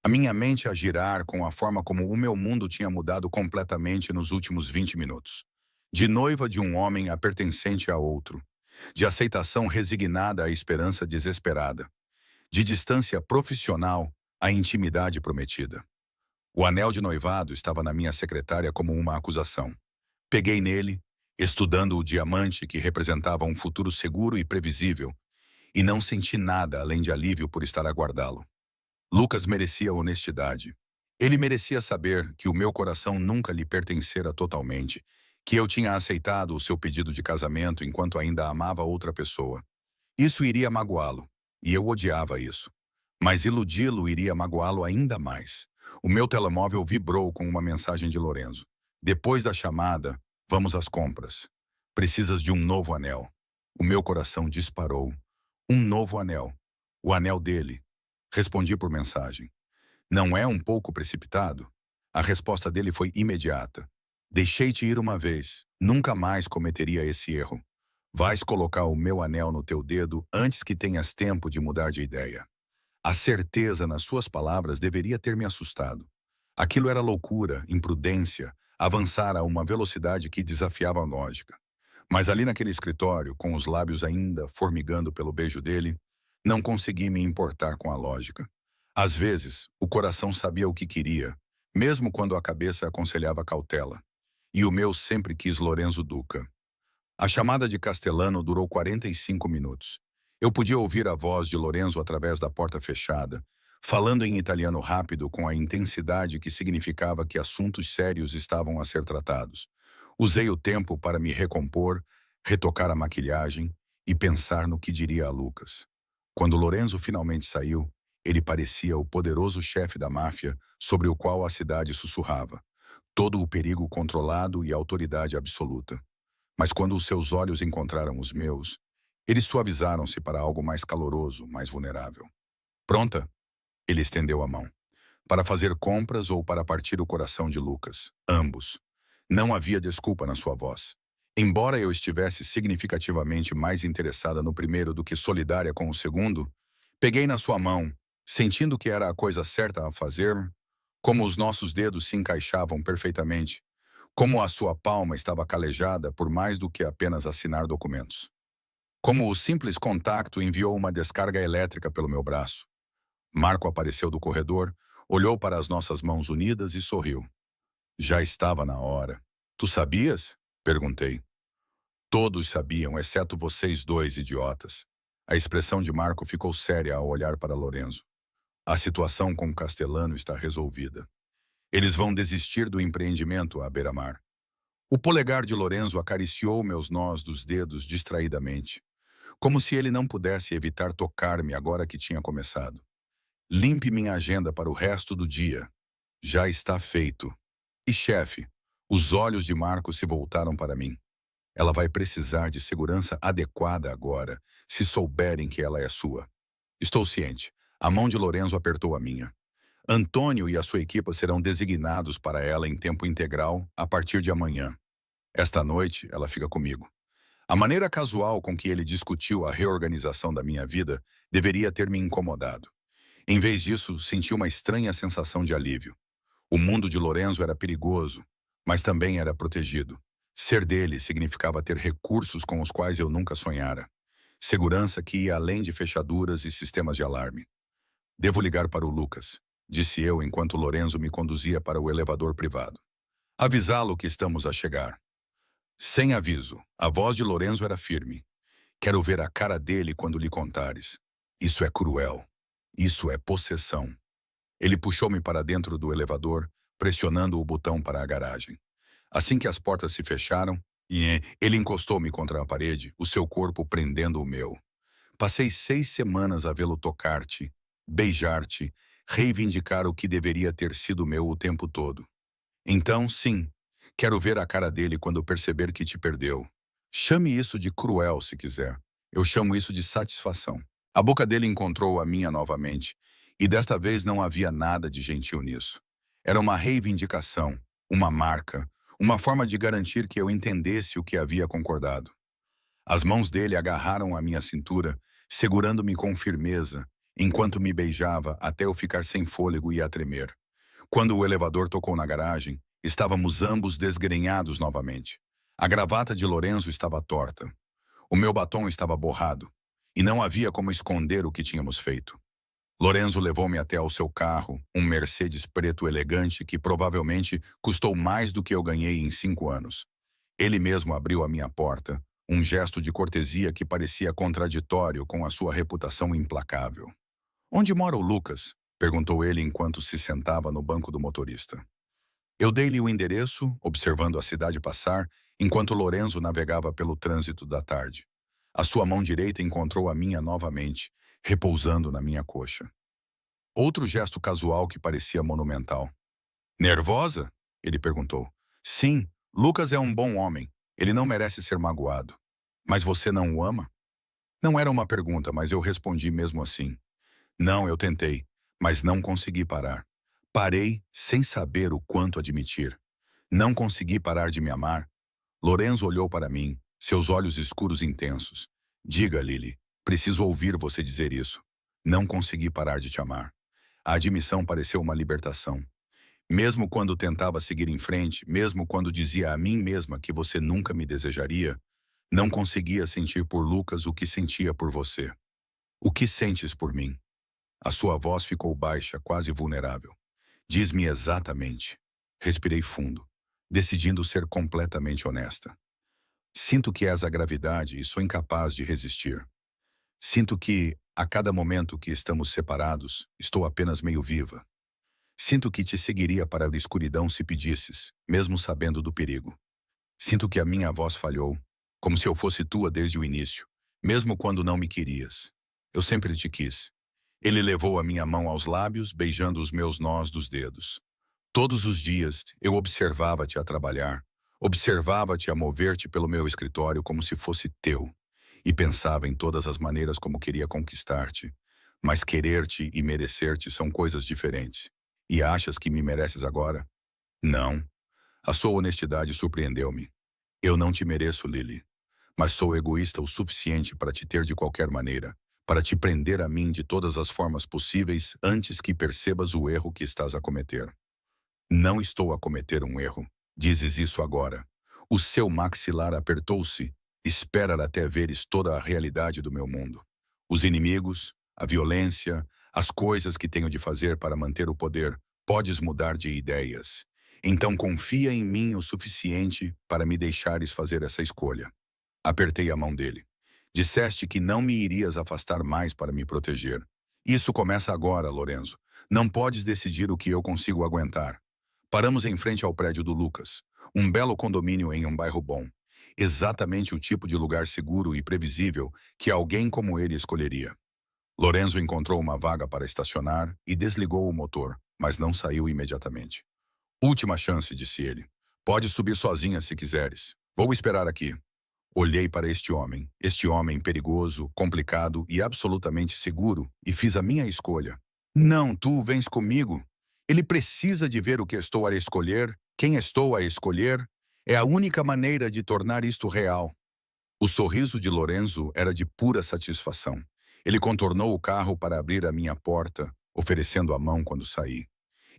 A minha mente a girar com a forma como o meu mundo tinha mudado completamente nos últimos 20 minutos. De noiva de um homem a pertencente a outro. De aceitação resignada à esperança desesperada. De distância profissional à intimidade prometida. O anel de noivado estava na minha secretária como uma acusação. Peguei nele, estudando o diamante que representava um futuro seguro e previsível, e não senti nada além de alívio por estar a guardá-lo. Lucas merecia honestidade. Ele merecia saber que o meu coração nunca lhe pertencera totalmente, que eu tinha aceitado o seu pedido de casamento enquanto ainda amava outra pessoa. Isso iria magoá-lo, e eu odiava isso. Mas iludi-lo iria magoá-lo ainda mais. O meu telemóvel vibrou com uma mensagem de Lorenzo. Depois da chamada, vamos às compras. Precisas de um novo anel. O meu coração disparou. Um novo anel. O anel dele. Respondi por mensagem. Não é um pouco precipitado? A resposta dele foi imediata. Deixei-te ir uma vez. Nunca mais cometeria esse erro. Vais colocar o meu anel no teu dedo antes que tenhas tempo de mudar de ideia. A certeza nas suas palavras deveria ter me assustado. Aquilo era loucura, imprudência, avançar a uma velocidade que desafiava a lógica. Mas ali naquele escritório, com os lábios ainda formigando pelo beijo dele, não consegui me importar com a lógica. Às vezes, o coração sabia o que queria, mesmo quando a cabeça aconselhava cautela. E o meu sempre quis Lorenzo Duca. A chamada de Castellano durou 45 minutos. Eu podia ouvir a voz de Lorenzo através da porta fechada, falando em italiano rápido com a intensidade que significava que assuntos sérios estavam a ser tratados. Usei o tempo para me recompor, retocar a maquilhagem e pensar no que diria a Lucas. Quando Lorenzo finalmente saiu, ele parecia o poderoso chefe da máfia sobre o qual a cidade sussurrava. Todo o perigo controlado e autoridade absoluta. Mas quando os seus olhos encontraram os meus, eles suavizaram-se para algo mais caloroso, mais vulnerável. Pronta? Ele estendeu a mão. Para fazer compras ou para partir o coração de Lucas. Ambos. Não havia desculpa na sua voz. Embora eu estivesse significativamente mais interessada no primeiro do que solidária com o segundo, peguei na sua mão, sentindo que era a coisa certa a fazer, como os nossos dedos se encaixavam perfeitamente, como a sua palma estava calejada por mais do que apenas assinar documentos. Como o simples contacto enviou uma descarga elétrica pelo meu braço. Marco apareceu do corredor, olhou para as nossas mãos unidas e sorriu. Já estava na hora. Tu sabias? Perguntei. Todos sabiam, exceto vocês dois idiotas. A expressão de Marco ficou séria ao olhar para Lorenzo. A situação com Castellano está resolvida. Eles vão desistir do empreendimento à beira-mar. O polegar de Lorenzo acariciou meus nós dos dedos distraidamente, como se ele não pudesse evitar tocar-me agora que tinha começado. Limpe minha agenda para o resto do dia. Já está feito. E chefe, os olhos de Marco se voltaram para mim. Ela vai precisar de segurança adequada agora, se souberem que ela é sua. Estou ciente. A mão de Lorenzo apertou a minha. Antônio e a sua equipa serão designados para ela em tempo integral a partir de amanhã. Esta noite, ela fica comigo. A maneira casual com que ele discutiu a reorganização da minha vida deveria ter me incomodado. Em vez disso, senti uma estranha sensação de alívio. O mundo de Lorenzo era perigoso, mas também era protegido. Ser dele significava ter recursos com os quais eu nunca sonhara. Segurança que ia além de fechaduras e sistemas de alarme. Devo ligar para o Lucas, disse eu enquanto Lorenzo me conduzia para o elevador privado. Avisá-lo que estamos a chegar. Sem aviso, a voz de Lorenzo era firme. Quero ver a cara dele quando lhe contares. Isso é cruel. Isso é possessão. Ele puxou-me para dentro do elevador, pressionando o botão para a garagem. Assim que as portas se fecharam, ele encostou-me contra a parede, o seu corpo prendendo o meu. Passei 6 semanas a vê-lo tocar-te, beijar-te, reivindicar o que deveria ter sido meu o tempo todo. Então, sim, quero ver a cara dele quando perceber que te perdeu. Chame isso de cruel se quiser. Eu chamo isso de satisfação. A boca dele encontrou a minha novamente, e desta vez não havia nada de gentil nisso. Era uma reivindicação, uma marca, uma forma de garantir que eu entendesse o que havia concordado. As mãos dele agarraram a minha cintura, segurando-me com firmeza, enquanto me beijava até eu ficar sem fôlego e a tremer. Quando o elevador tocou na garagem, estávamos ambos desgrenhados novamente. A gravata de Lorenzo estava torta. O meu batom estava borrado, e não havia como esconder o que tínhamos feito. Lorenzo levou-me até ao seu carro, um Mercedes preto elegante que provavelmente custou mais do que eu ganhei em 5 anos. Ele mesmo abriu a minha porta, um gesto de cortesia que parecia contraditório com a sua reputação implacável. Onde mora o Lucas? Perguntou ele enquanto se sentava no banco do motorista. Eu dei-lhe o endereço, observando a cidade passar, enquanto Lorenzo navegava pelo trânsito da tarde. A sua mão direita encontrou a minha novamente, repousando na minha coxa. Outro gesto casual que parecia monumental. Nervosa? Ele perguntou. Sim, Lucas é um bom homem. Ele não merece ser magoado. Mas você não o ama? Não era uma pergunta, mas eu respondi mesmo assim. Não, eu tentei, mas não consegui parar. Parei sem saber o quanto admitir. Não consegui parar de me amar. Lorenzo olhou para mim, seus olhos escuros intensos. Diga, Lily, preciso ouvir você dizer isso. Não consegui parar de te amar. A admissão pareceu uma libertação. Mesmo quando tentava seguir em frente, mesmo quando dizia a mim mesma que você nunca me desejaria, não conseguia sentir por Lucas o que sentia por você. O que sentes por mim? A sua voz ficou baixa, quase vulnerável. Diz-me exatamente. Respirei fundo, decidindo ser completamente honesta. Sinto que és a gravidade e sou incapaz de resistir. Sinto que, a cada momento que estamos separados, estou apenas meio viva. Sinto que te seguiria para a escuridão se pedisses, mesmo sabendo do perigo. Sinto que a minha voz falhou, como se eu fosse tua desde o início, mesmo quando não me querias. Eu sempre te quis. Ele levou a minha mão aos lábios, beijando os meus nós dos dedos. Todos os dias, eu observava-te a trabalhar, observava-te a mover-te pelo meu escritório como se fosse teu, e pensava em todas as maneiras como queria conquistar-te. Mas querer-te e merecer-te são coisas diferentes. E achas que me mereces agora? Não. A sua honestidade surpreendeu-me. Eu não te mereço, Lily. Mas sou egoísta o suficiente para te ter de qualquer maneira, para te prender a mim de todas as formas possíveis antes que percebas o erro que estás a cometer. Não estou a cometer um erro. Dizes isso agora. O seu maxilar apertou-se. Espera até veres toda a realidade do meu mundo. Os inimigos, a violência, as coisas que tenho de fazer para manter o poder. Podes mudar de ideias. Então confia em mim o suficiente para me deixares fazer essa escolha. Apertei a mão dele. Disseste que não me irias afastar mais para me proteger. Isso começa agora, Lorenzo. Não podes decidir o que eu consigo aguentar. Paramos em frente ao prédio do Lucas, um belo condomínio em um bairro bom. Exatamente o tipo de lugar seguro e previsível que alguém como ele escolheria. Lorenzo encontrou uma vaga para estacionar e desligou o motor, mas não saiu imediatamente. Última chance, disse ele. Pode subir sozinha se quiseres. Vou esperar aqui. Olhei para este homem perigoso, complicado e absolutamente seguro, e fiz a minha escolha. Não, tu vens comigo. Ele precisa de ver o que estou a escolher, quem estou a escolher. É a única maneira de tornar isto real. O sorriso de Lorenzo era de pura satisfação. Ele contornou o carro para abrir a minha porta, oferecendo a mão quando saí.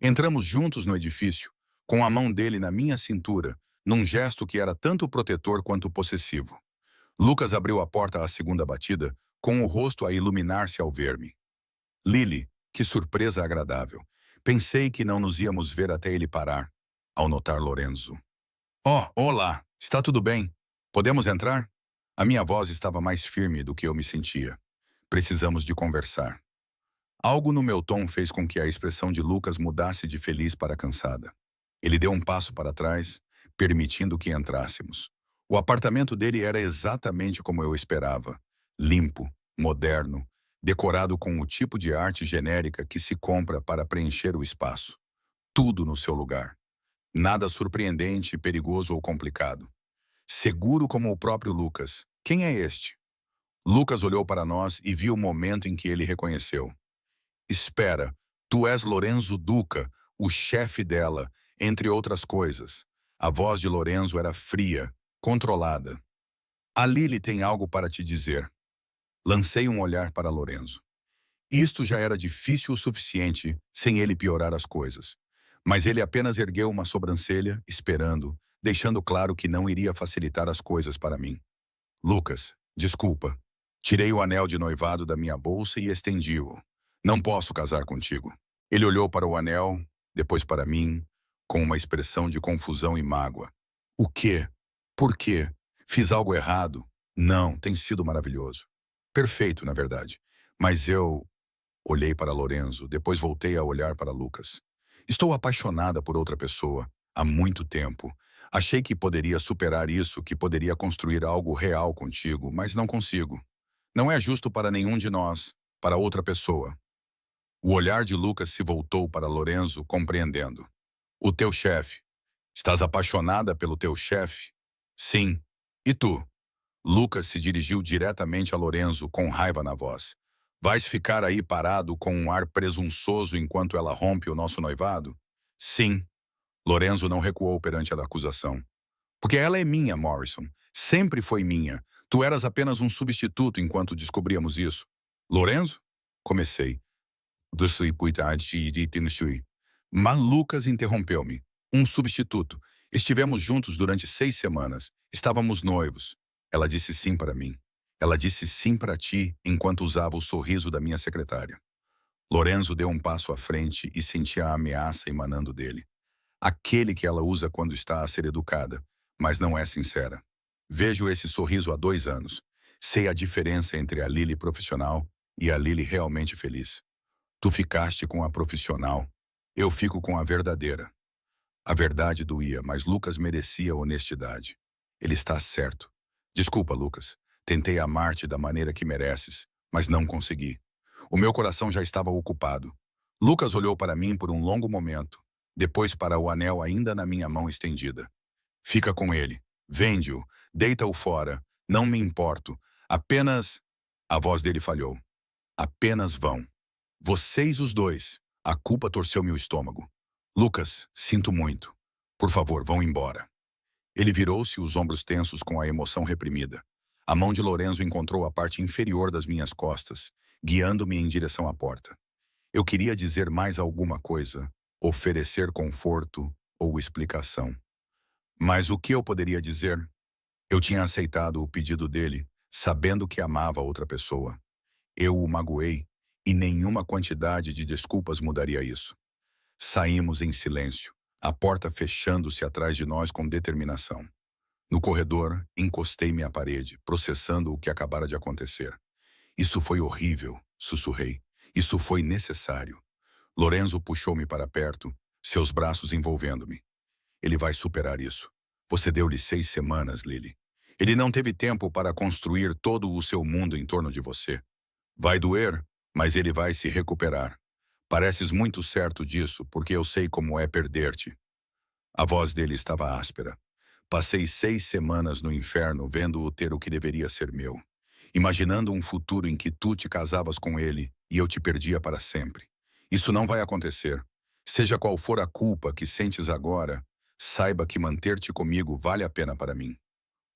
Entramos juntos no edifício, com a mão dele na minha cintura, num gesto que era tanto protetor quanto possessivo. Lucas abriu a porta à segunda batida, com o rosto a iluminar-se ao ver-me. Lily, que surpresa agradável. Pensei que não nos íamos ver até ele parar, ao notar Lorenzo. Oh, olá, está tudo bem? Podemos entrar? A minha voz estava mais firme do que eu me sentia. Precisamos de conversar. Algo no meu tom fez com que a expressão de Lucas mudasse de feliz para cansada. Ele deu um passo para trás, permitindo que entrássemos. O apartamento dele era exatamente como eu esperava. Limpo, moderno, decorado com o tipo de arte genérica que se compra para preencher o espaço. Tudo no seu lugar. Nada surpreendente, perigoso ou complicado. Seguro como o próprio Lucas. Quem é este? Lucas olhou para nós e viu o momento em que ele reconheceu. Espera, tu és Lorenzo Duca, o chefe dela, entre outras coisas. A voz de Lorenzo era fria, controlada. A Lily tem algo para te dizer. Lancei um olhar para Lorenzo. Isto já era difícil o suficiente, sem ele piorar as coisas. Mas ele apenas ergueu uma sobrancelha, esperando, deixando claro que não iria facilitar as coisas para mim. Lucas, desculpa. Tirei o anel de noivado da minha bolsa e estendi-o. Não posso casar contigo. Ele olhou para o anel, depois para mim, com uma expressão de confusão e mágoa. O quê? Por quê? Fiz algo errado? Não, tem sido maravilhoso. Perfeito, na verdade. Mas eu... Olhei para Lorenzo, depois voltei a olhar para Lucas. Estou apaixonada por outra pessoa, há muito tempo, Achei que poderia superar isso, que poderia construir algo real contigo, mas não consigo. Não é justo para nenhum de nós, para outra pessoa. O olhar de Lucas se voltou para Lorenzo, compreendendo. O teu chefe. Estás apaixonada pelo teu chefe? Sim. E tu? Lucas se dirigiu diretamente a Lorenzo com raiva na voz. Vais ficar aí parado com um ar presunçoso enquanto ela rompe o nosso noivado? Sim. Lorenzo não recuou perante a acusação. Porque ela é minha, Morrison. Sempre foi minha. Tu eras apenas um substituto enquanto descobríamos isso. Lorenzo? Comecei. Mas Lucas interrompeu-me. Um substituto. Estivemos juntos durante 6 semanas. Estávamos noivos. Ela disse sim para mim. Ela disse sim para ti enquanto usava o sorriso da minha secretária. Lorenzo deu um passo à frente e sentia a ameaça emanando dele. Aquele que ela usa quando está a ser educada, mas não é sincera. Vejo esse sorriso há 2 anos. Sei a diferença entre a Lily profissional e a Lily realmente feliz. Tu ficaste com a profissional. Eu fico com a verdadeira. A verdade doía, mas Lucas merecia honestidade. Ele está certo. Desculpa, Lucas. Tentei amar-te da maneira que mereces, mas não consegui. O meu coração já estava ocupado. Lucas olhou para mim por um longo momento, depois para o anel ainda na minha mão estendida. Fica com ele. Vende-o. Deita-o fora. Não me importo. Apenas... A voz dele falhou. Apenas vão. Vocês os dois. A culpa torceu meu estômago. Lucas, sinto muito. Por favor, vão embora. Ele virou-se, os ombros tensos com a emoção reprimida. A mão de Lorenzo encontrou a parte inferior das minhas costas, guiando-me em direção à porta. Eu queria dizer mais alguma coisa, oferecer conforto ou explicação. Mas o que eu poderia dizer? Eu tinha aceitado o pedido dele, sabendo que amava outra pessoa. Eu o magoei, e nenhuma quantidade de desculpas mudaria isso. Saímos em silêncio, a porta fechando-se atrás de nós com determinação. No corredor, encostei-me à parede, processando o que acabara de acontecer. Isso foi horrível, sussurrei. Isso foi necessário. Lorenzo puxou-me para perto, seus braços envolvendo-me. Ele vai superar isso. Você deu-lhe 6 semanas, Lily. Ele não teve tempo para construir todo o seu mundo em torno de você. Vai doer, mas ele vai se recuperar. Pareces muito certo disso, porque eu sei como é perder-te. A voz dele estava áspera. Passei 6 semanas no inferno vendo-o ter o que deveria ser meu. Imaginando um futuro em que tu te casavas com ele e eu te perdia para sempre. Isso não vai acontecer. Seja qual for a culpa que sentes agora, saiba que manter-te comigo vale a pena para mim.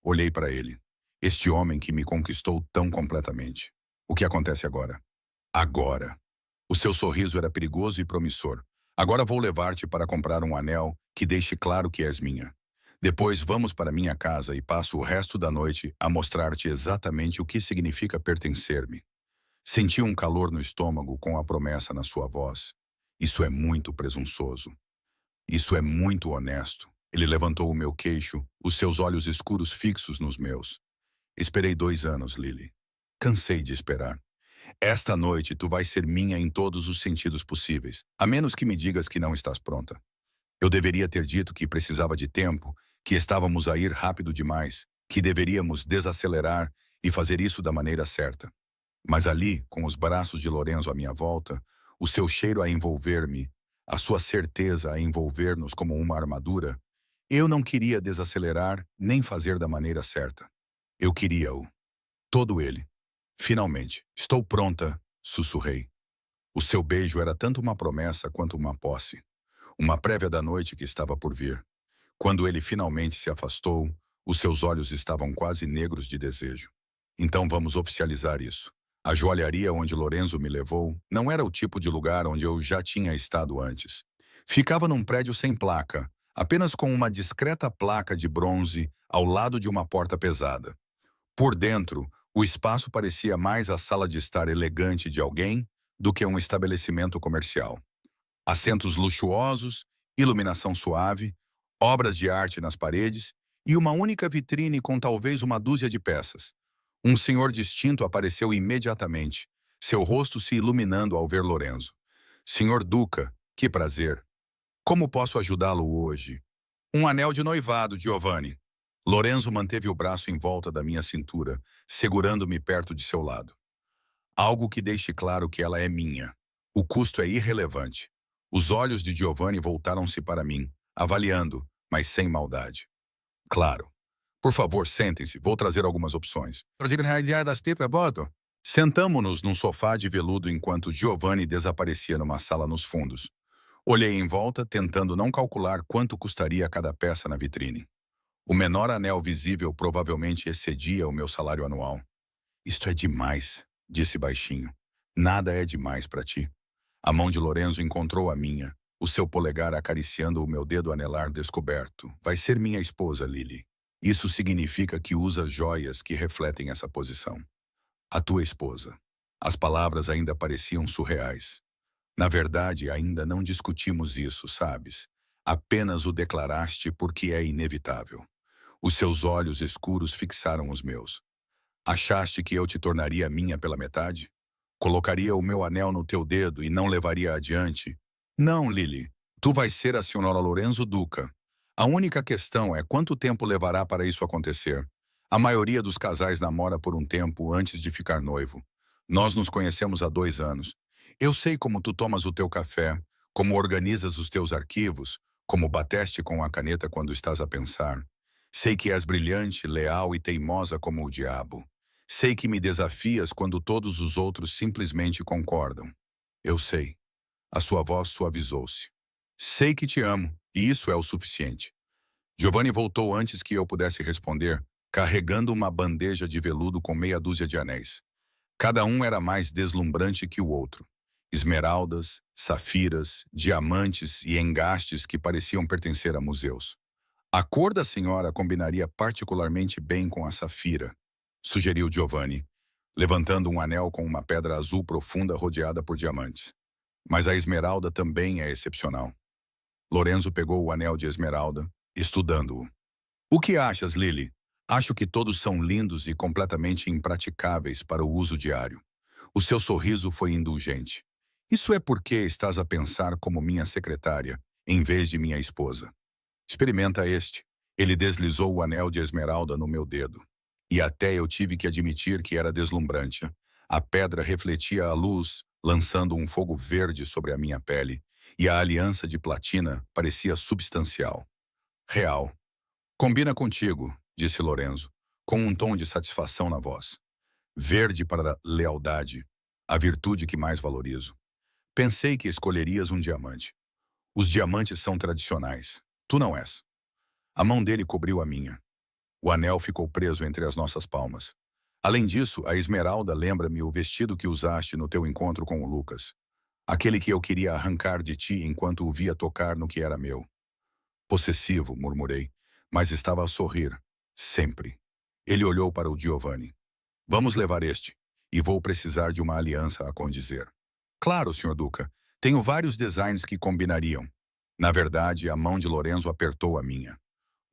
Olhei para ele. Este homem que me conquistou tão completamente. O que acontece agora? Agora. O seu sorriso era perigoso e promissor. Agora vou levar-te para comprar um anel que deixe claro que és minha. Depois vamos para minha casa e passo o resto da noite a mostrar-te exatamente o que significa pertencer-me. Senti um calor no estômago com a promessa na sua voz. Isso é muito presunçoso. Isso é muito honesto. Ele levantou o meu queixo, os seus olhos escuros fixos nos meus. Esperei 2 anos, Lily. Cansei de esperar. Esta noite tu vais ser minha em todos os sentidos possíveis, a menos que me digas que não estás pronta. Eu deveria ter dito que precisava de tempo, que estávamos a ir rápido demais, que deveríamos desacelerar e fazer isso da maneira certa. Mas ali, com os braços de Lorenzo à minha volta, o seu cheiro a envolver-me, a sua certeza a envolver-nos como uma armadura, eu não queria desacelerar nem fazer da maneira certa. Eu queria-o. Todo ele. Finalmente, estou pronta, sussurrei. O seu beijo era tanto uma promessa quanto uma posse. Uma prévia da noite que estava por vir. Quando ele finalmente se afastou, os seus olhos estavam quase negros de desejo. Então vamos oficializar isso. A joalharia onde Lorenzo me levou não era o tipo de lugar onde eu já tinha estado antes. Ficava num prédio sem placa, apenas com uma discreta placa de bronze ao lado de uma porta pesada. Por dentro, o espaço parecia mais a sala de estar elegante de alguém do que um estabelecimento comercial. Assentos luxuosos, iluminação suave, obras de arte nas paredes e uma única vitrine com talvez uma dúzia de peças. Um senhor distinto apareceu imediatamente, seu rosto se iluminando ao ver Lorenzo. Senhor Duca, que prazer! Como posso ajudá-lo hoje? Um anel de noivado, Giovanni. Lorenzo manteve o braço em volta da minha cintura, segurando-me perto de seu lado. Algo que deixe claro que ela é minha. O custo é irrelevante. Os olhos de Giovanni voltaram-se para mim, avaliando, mas sem maldade. Claro. Por favor, sentem-se. Vou trazer algumas opções. Sentamo-nos num sofá de veludo enquanto Giovanni desaparecia numa sala nos fundos. Olhei em volta, tentando não calcular quanto custaria cada peça na vitrine. O menor anel visível provavelmente excedia o meu salário anual. Isto é demais, disse baixinho. Nada é demais para ti. A mão de Lorenzo encontrou a minha, o seu polegar acariciando o meu dedo anelar descoberto. Vai ser minha esposa, Lily. Isso significa que usa joias que refletem essa posição. A tua esposa. As palavras ainda pareciam surreais. Na verdade, ainda não discutimos isso, sabes? Apenas o declaraste porque é inevitável. Os seus olhos escuros fixaram os meus. Achaste que eu te tornaria minha pela metade? Colocaria o meu anel no teu dedo e não levaria adiante? Não, Lily. Tu vais ser a senhora Lorenzo Duca. A única questão é quanto tempo levará para isso acontecer. A maioria dos casais namora por um tempo antes de ficar noivo. Nós nos conhecemos há 2 anos. Eu sei como tu tomas o teu café, como organizas os teus arquivos, como bateste com a caneta quando estás a pensar. Sei que és brilhante, leal e teimosa como o diabo. Sei que me desafias quando todos os outros simplesmente concordam. Eu sei. A sua voz suavizou-se. Sei que te amo, e isso é o suficiente. Giovanni voltou antes que eu pudesse responder, carregando uma bandeja de veludo com meia dúzia de anéis. Cada um era mais deslumbrante que o outro. Esmeraldas, safiras, diamantes e engastes que pareciam pertencer a museus. A cor da senhora combinaria particularmente bem com a safira, sugeriu Giovanni, levantando um anel com uma pedra azul profunda rodeada por diamantes. Mas a esmeralda também é excepcional. Lorenzo pegou o anel de esmeralda, estudando-o. O que achas, Lily? Acho que todos são lindos e completamente impraticáveis para o uso diário. O seu sorriso foi indulgente. Isso é porque estás a pensar como minha secretária, em vez de minha esposa. Experimenta este. Ele deslizou o anel de esmeralda no meu dedo. E até eu tive que admitir que era deslumbrante. A pedra refletia a luz, lançando um fogo verde sobre a minha pele, e a aliança de platina parecia substancial. Real. Combina contigo, disse Lorenzo, com um tom de satisfação na voz. Verde para a lealdade, a virtude que mais valorizo. Pensei que escolherias um diamante. Os diamantes são tradicionais. Tu não és. A mão dele cobriu a minha. O anel ficou preso entre as nossas palmas. Além disso, a esmeralda lembra-me o vestido que usaste no teu encontro com o Lucas. Aquele que eu queria arrancar de ti enquanto o via tocar no que era meu. Possessivo, murmurei, mas estava a sorrir. Sempre. Ele olhou para o Giovanni. Vamos levar este, e vou precisar de uma aliança a condizer. Claro, Sr. Duca. Tenho vários designs que combinariam. Na verdade, a mão de Lorenzo apertou a minha.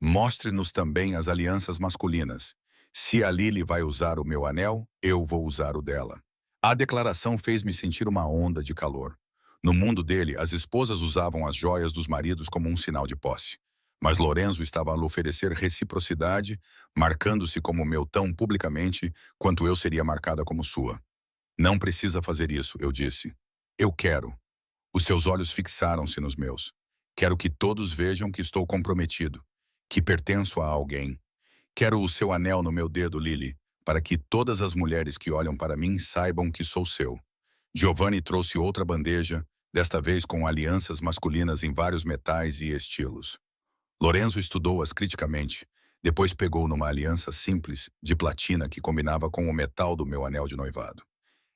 Mostre-nos também as alianças masculinas. Se a Lily vai usar o meu anel, eu vou usar o dela. A declaração fez-me sentir uma onda de calor. No mundo dele, as esposas usavam as joias dos maridos como um sinal de posse. Mas Lorenzo estava a lhe oferecer reciprocidade, marcando-se como meu tão publicamente quanto eu seria marcada como sua. Não precisa fazer isso, eu disse. Eu quero. Os seus olhos fixaram-se nos meus. Quero que todos vejam que estou comprometido, que pertenço a alguém. Quero o seu anel no meu dedo, Lily, para que todas as mulheres que olham para mim saibam que sou seu. Giovanni trouxe outra bandeja, desta vez com alianças masculinas em vários metais e estilos. Lorenzo estudou-as criticamente. Depois pegou numa aliança simples, de platina, que combinava com o metal do meu anel de noivado.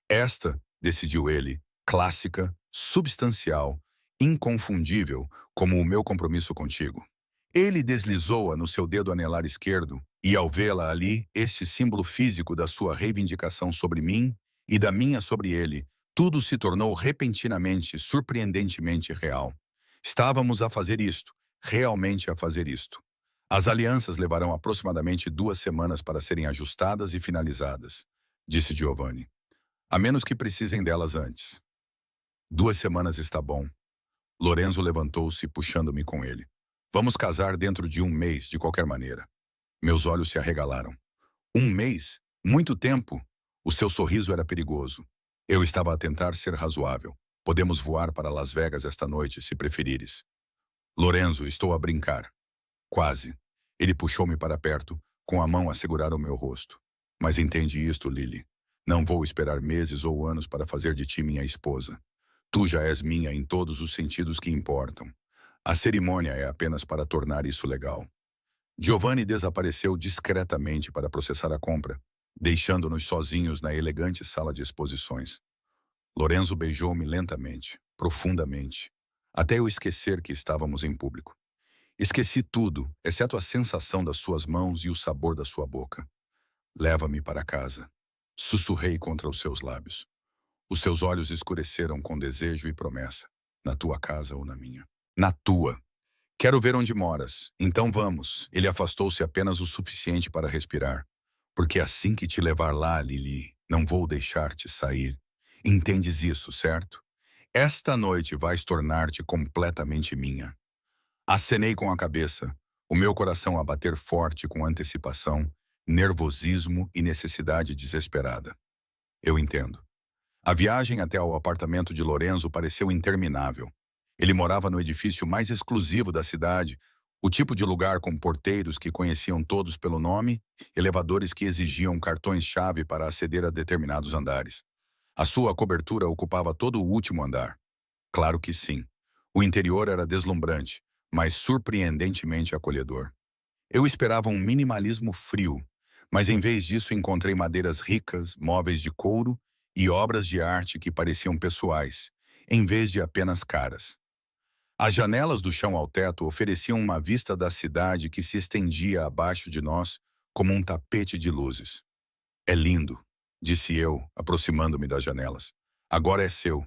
Esta, decidiu ele, clássica, substancial, inconfundível, como o meu compromisso contigo. Ele deslizou-a no seu dedo anelar esquerdo, e ao vê-la ali, este símbolo físico da sua reivindicação sobre mim e da minha sobre ele, tudo se tornou repentinamente, surpreendentemente real. Estávamos a fazer isto, realmente a fazer isto. As alianças levarão aproximadamente 2 semanas para serem ajustadas e finalizadas, disse Giovanni. A menos que precisem delas antes. 2 semanas está bom. Lorenzo levantou-se, puxando-me com ele. Vamos casar dentro de um mês, de qualquer maneira. Meus olhos se arregalaram. Um mês? Muito tempo? O seu sorriso era perigoso. Eu estava a tentar ser razoável. Podemos voar para Las Vegas esta noite, se preferires. Lorenzo, estou a brincar. Quase. Ele puxou-me para perto, com a mão a segurar o meu rosto. Mas entende isto, Lily. Não vou esperar meses ou anos para fazer de ti minha esposa. Tu já és minha em todos os sentidos que importam. A cerimônia é apenas para tornar isso legal. Giovanni desapareceu discretamente para processar a compra, deixando-nos sozinhos na elegante sala de exposições. Lorenzo beijou-me lentamente, profundamente, até eu esquecer que estávamos em público. Esqueci tudo, exceto a sensação das suas mãos e o sabor da sua boca. Leva-me para casa. Sussurrei contra os seus lábios. Os seus olhos escureceram com desejo e promessa. Na tua casa ou na minha? Na tua. Quero ver onde moras. Então vamos. Ele afastou-se apenas o suficiente para respirar. Porque assim que te levar lá, Lili, não vou deixar-te sair. Entendes isso, certo? Esta noite vais tornar-te completamente minha. Acenei com a cabeça, o meu coração a bater forte com antecipação, nervosismo e necessidade desesperada. Eu entendo. A viagem até ao apartamento de Lorenzo pareceu interminável. Ele morava no edifício mais exclusivo da cidade, o tipo de lugar com porteiros que conheciam todos pelo nome, elevadores que exigiam cartões-chave para aceder a determinados andares. A sua cobertura ocupava todo o último andar. Claro que sim. O interior era deslumbrante, mas surpreendentemente acolhedor. Eu esperava um minimalismo frio, mas em vez disso encontrei madeiras ricas, móveis de couro e obras de arte que pareciam pessoais, em vez de apenas caras. As janelas do chão ao teto ofereciam uma vista da cidade que se estendia abaixo de nós como um tapete de luzes. É lindo, disse eu, aproximando-me das janelas. Agora é seu.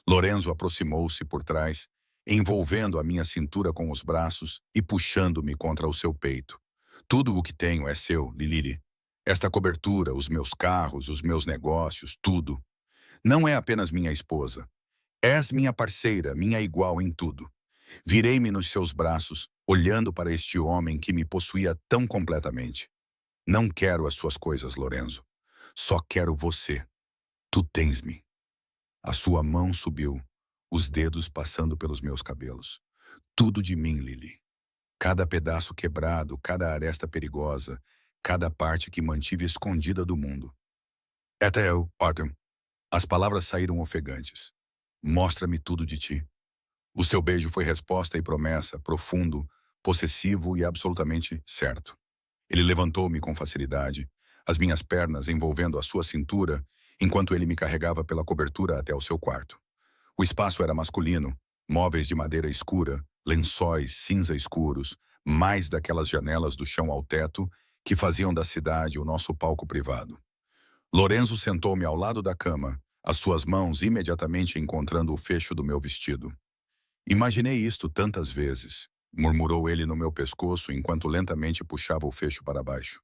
Lorenzo aproximou-se por trás, envolvendo a minha cintura com os braços e puxando-me contra o seu peito. Tudo o que tenho é seu, Lili. Esta cobertura, os meus carros, os meus negócios, tudo. Não é apenas minha esposa. És minha parceira, minha igual em tudo. Virei-me nos seus braços, olhando para este homem que me possuía tão completamente. Não quero as suas coisas, Lorenzo. Só quero você. Tu tens-me. A sua mão subiu, os dedos passando pelos meus cabelos. Tudo de mim, Lily. Cada pedaço quebrado, cada aresta perigosa, cada parte que mantive escondida do mundo. Até eu, Arthur. As palavras saíram ofegantes. Mostra-me tudo de ti. O seu beijo foi resposta e promessa, profundo, possessivo e absolutamente certo. Ele levantou-me com facilidade, as minhas pernas envolvendo a sua cintura, enquanto ele me carregava pela cobertura até o seu quarto. O espaço era masculino, móveis de madeira escura, lençóis cinza escuros, mais daquelas janelas do chão ao teto que faziam da cidade o nosso palco privado. Lorenzo sentou-me ao lado da cama, as suas mãos imediatamente encontrando o fecho do meu vestido. Imaginei isto tantas vezes, murmurou ele no meu pescoço enquanto lentamente puxava o fecho para baixo.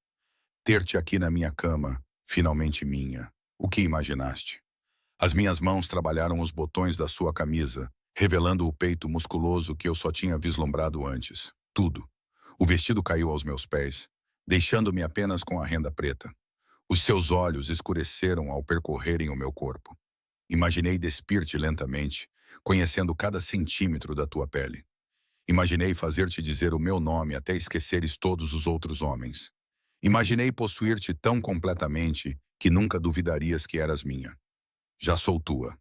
Ter-te aqui na minha cama, finalmente minha. O que imaginaste? As minhas mãos trabalharam os botões da sua camisa, revelando o peito musculoso que eu só tinha vislumbrado antes. Tudo. O vestido caiu aos meus pés, deixando-me apenas com a renda preta. Os seus olhos escureceram ao percorrerem o meu corpo. Imaginei despir-te lentamente, conhecendo cada centímetro da tua pele. Imaginei fazer-te dizer o meu nome até esqueceres todos os outros homens. Imaginei possuir-te tão completamente que nunca duvidarias que eras minha. Já sou tua.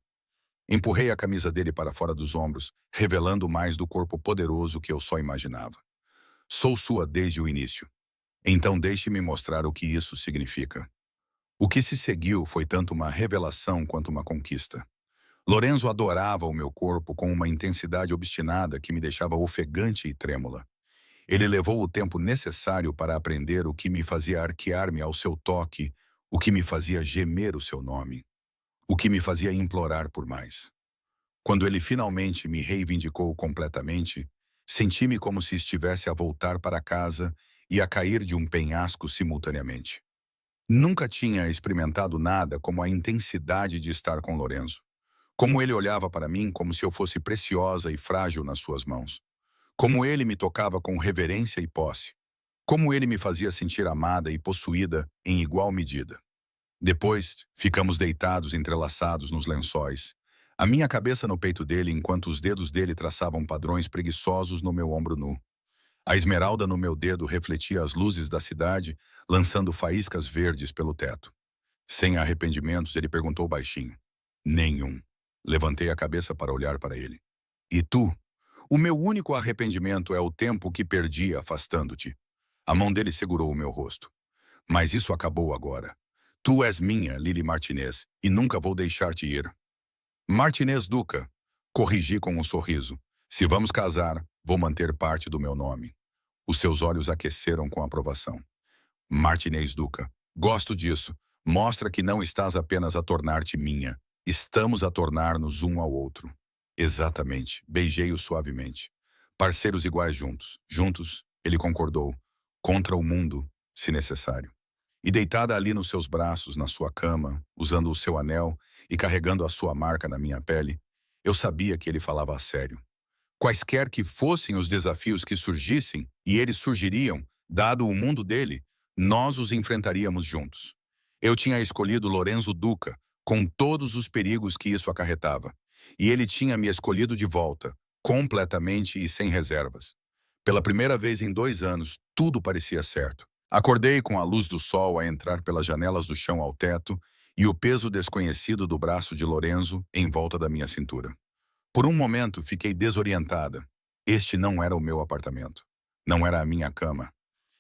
Empurrei a camisa dele para fora dos ombros, revelando mais do corpo poderoso que eu só imaginava. Sou sua desde o início. Então deixe-me mostrar o que isso significa. O que se seguiu foi tanto uma revelação quanto uma conquista. Lorenzo adorava o meu corpo com uma intensidade obstinada que me deixava ofegante e trêmula. Ele levou o tempo necessário para aprender o que me fazia arquear-me ao seu toque, o que me fazia gemer o seu nome, o que me fazia implorar por mais. Quando ele finalmente me reivindicou completamente, senti-me como se estivesse a voltar para casa e a cair de um penhasco simultaneamente. Nunca tinha experimentado nada como a intensidade de estar com Lorenzo. Como ele olhava para mim como se eu fosse preciosa e frágil nas suas mãos. Como ele me tocava com reverência e posse. Como ele me fazia sentir amada e possuída em igual medida. Depois, ficamos deitados entrelaçados nos lençóis. A minha cabeça no peito dele enquanto os dedos dele traçavam padrões preguiçosos no meu ombro nu. A esmeralda no meu dedo refletia as luzes da cidade, lançando faíscas verdes pelo teto. Sem arrependimentos, ele perguntou baixinho. Nenhum. Levantei a cabeça para olhar para ele. E tu? O meu único arrependimento é o tempo que perdi afastando-te. A mão dele segurou o meu rosto. Mas isso acabou agora. Tu és minha, Lily Martinez, e nunca vou deixar-te ir. Martinez Duca, corrigi com um sorriso. Se vamos casar, vou manter parte do meu nome. Os seus olhos aqueceram com aprovação. Martinez Duca, gosto disso. Mostra que não estás apenas a tornar-te minha. Estamos a tornar-nos um ao outro. Exatamente. Beijei-o suavemente. Parceiros iguais juntos. Juntos, ele concordou. Contra o mundo, se necessário. E deitada ali nos seus braços, na sua cama, usando o seu anel e carregando a sua marca na minha pele, eu sabia que ele falava a sério. Quaisquer que fossem os desafios que surgissem, e eles surgiriam, dado o mundo dele, nós os enfrentaríamos juntos. Eu tinha escolhido Lorenzo Duca, com todos os perigos que isso acarretava, e ele tinha me escolhido de volta, completamente e sem reservas. Pela primeira vez em 2 anos, tudo parecia certo. Acordei com a luz do sol a entrar pelas janelas do chão ao teto e o peso desconhecido do braço de Lorenzo em volta da minha cintura. Por um momento, fiquei desorientada. Este não era o meu apartamento. Não era a minha cama.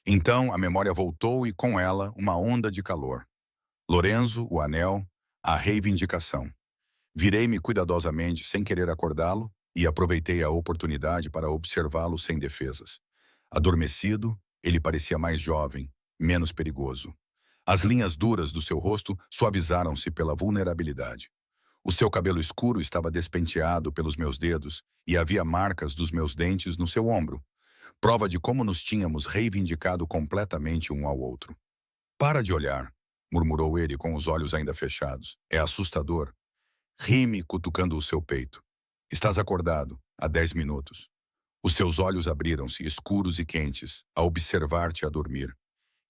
Então, a memória voltou e, com ela, uma onda de calor. Lorenzo, o anel, a reivindicação. Virei-me cuidadosamente, sem querer acordá-lo, e aproveitei a oportunidade para observá-lo sem defesas. Adormecido, ele parecia mais jovem, menos perigoso. As linhas duras do seu rosto suavizaram-se pela vulnerabilidade. O seu cabelo escuro estava despenteado pelos meus dedos e havia marcas dos meus dentes no seu ombro, prova de como nos tínhamos reivindicado completamente um ao outro. Para de olhar, murmurou ele com os olhos ainda fechados. É assustador. Ri-me cutucando o seu peito. Estás acordado, há 10 minutos. Os seus olhos abriram-se, escuros e quentes, a observar-te a dormir.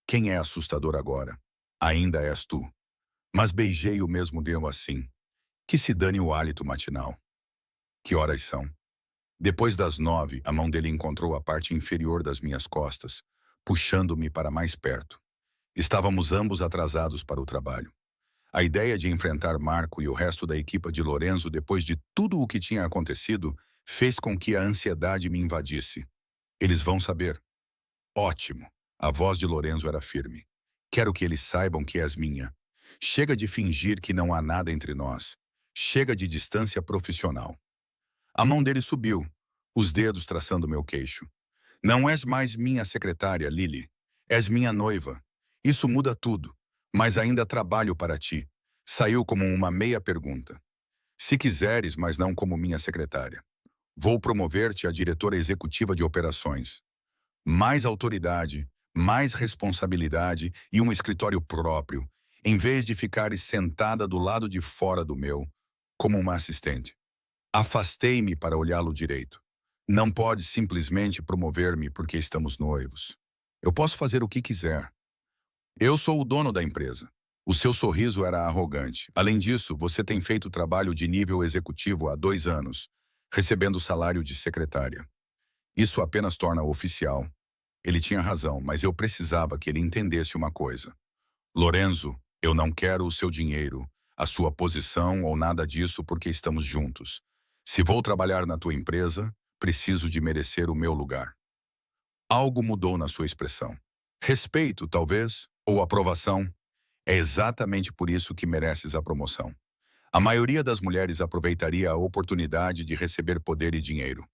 Quem é assustador agora? Ainda és tu. Mas beijei o mesmo dedo assim. Que se dane o hálito matinal. Que horas são? Depois das 9, a mão dele encontrou a parte inferior das minhas costas, puxando-me para mais perto. Estávamos ambos atrasados para o trabalho. A ideia de enfrentar Marco e o resto da equipa de Lorenzo depois de tudo o que tinha acontecido fez com que a ansiedade me invadisse. Eles vão saber. Ótimo. A voz de Lorenzo era firme. Quero que eles saibam que és minha. Chega de fingir que não há nada entre nós. Chega de distância profissional. A mão dele subiu, os dedos traçando meu queixo. Não és mais minha secretária, Lily. És minha noiva. Isso muda tudo, mas ainda trabalho para ti. Saiu como uma meia pergunta. Se quiseres, mas não como minha secretária. Vou promover-te a diretora executiva de operações. Mais autoridade, mais responsabilidade e um escritório próprio, em vez de ficares sentada do lado de fora do meu, como uma assistente. Afastei-me para olhá-lo direito. Não pode simplesmente promover-me porque estamos noivos. Eu posso fazer o que quiser. Eu sou o dono da empresa. O seu sorriso era arrogante. Além disso, você tem feito trabalho de nível executivo há 2 anos, recebendo salário de secretária. Isso apenas torna oficial. Ele tinha razão, mas eu precisava que ele entendesse uma coisa. Lorenzo, eu não quero o seu dinheiro, a sua posição ou nada disso porque estamos juntos. Se vou trabalhar na tua empresa, preciso de merecer o meu lugar. Algo mudou na sua expressão. Respeito, talvez, ou aprovação. É exatamente por isso que mereces a promoção. A maioria das mulheres aproveitaria a oportunidade de receber poder e dinheiro.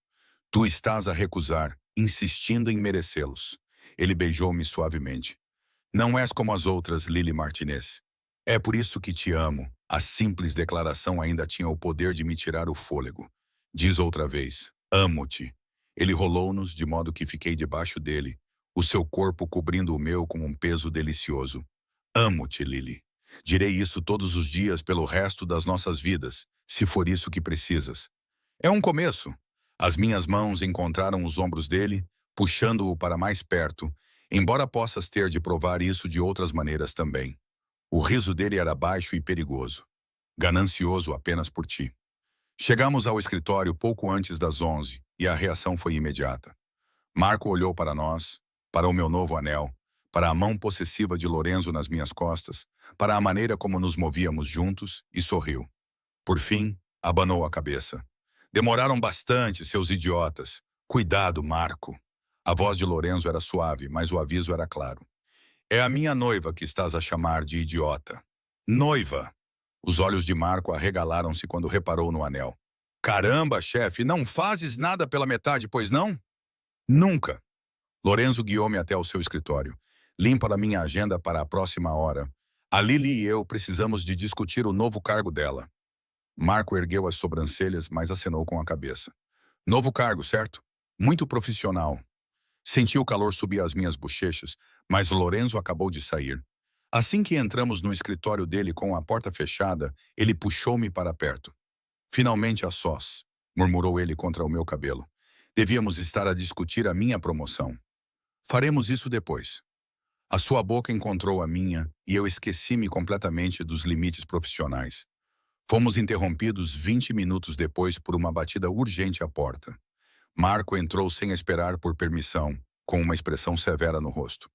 Tu estás a recusar, insistindo em merecê-los. Ele beijou-me suavemente. Não és como as outras, Lily Martinez. É por isso que te amo. A simples declaração ainda tinha o poder de me tirar o fôlego. Diz outra vez, amo-te. Ele rolou-nos de modo que fiquei debaixo dele, o seu corpo cobrindo o meu com um peso delicioso. Amo-te, Lily. Direi isso todos os dias pelo resto das nossas vidas, se for isso que precisas. É um começo. As minhas mãos encontraram os ombros dele, puxando-o para mais perto, embora possas ter de provar isso de outras maneiras também. O riso dele era baixo e perigoso, ganancioso apenas por ti. Chegamos ao escritório pouco antes das 11 e a reação foi imediata. Marco olhou para nós, para o meu novo anel, para a mão possessiva de Lorenzo nas minhas costas, para a maneira como nos movíamos juntos e sorriu. Por fim, abanou a cabeça. Demoraram bastante, seus idiotas. Cuidado, Marco. A voz de Lorenzo era suave, mas o aviso era claro. É a minha noiva que estás a chamar de idiota. Noiva! Os olhos de Marco arregalaram-se quando reparou no anel. Caramba, chefe, não fazes nada pela metade, pois não? Nunca. Lorenzo guiou-me até o seu escritório. Limpa a minha agenda para a próxima hora. A Lily e eu precisamos de discutir o novo cargo dela. Marco ergueu as sobrancelhas, mas acenou com a cabeça. Novo cargo, certo? Muito profissional. Senti o calor subir às minhas bochechas, mas Lorenzo acabou de sair. Assim que entramos no escritório dele com a porta fechada, ele puxou-me para perto. Finalmente a sós, murmurou ele contra o meu cabelo. Devíamos estar a discutir a minha promoção. Faremos isso depois. A sua boca encontrou a minha e eu esqueci-me completamente dos limites profissionais. Fomos interrompidos 20 minutos depois por uma batida urgente à porta. Marco entrou sem esperar por permissão, com uma expressão severa no rosto.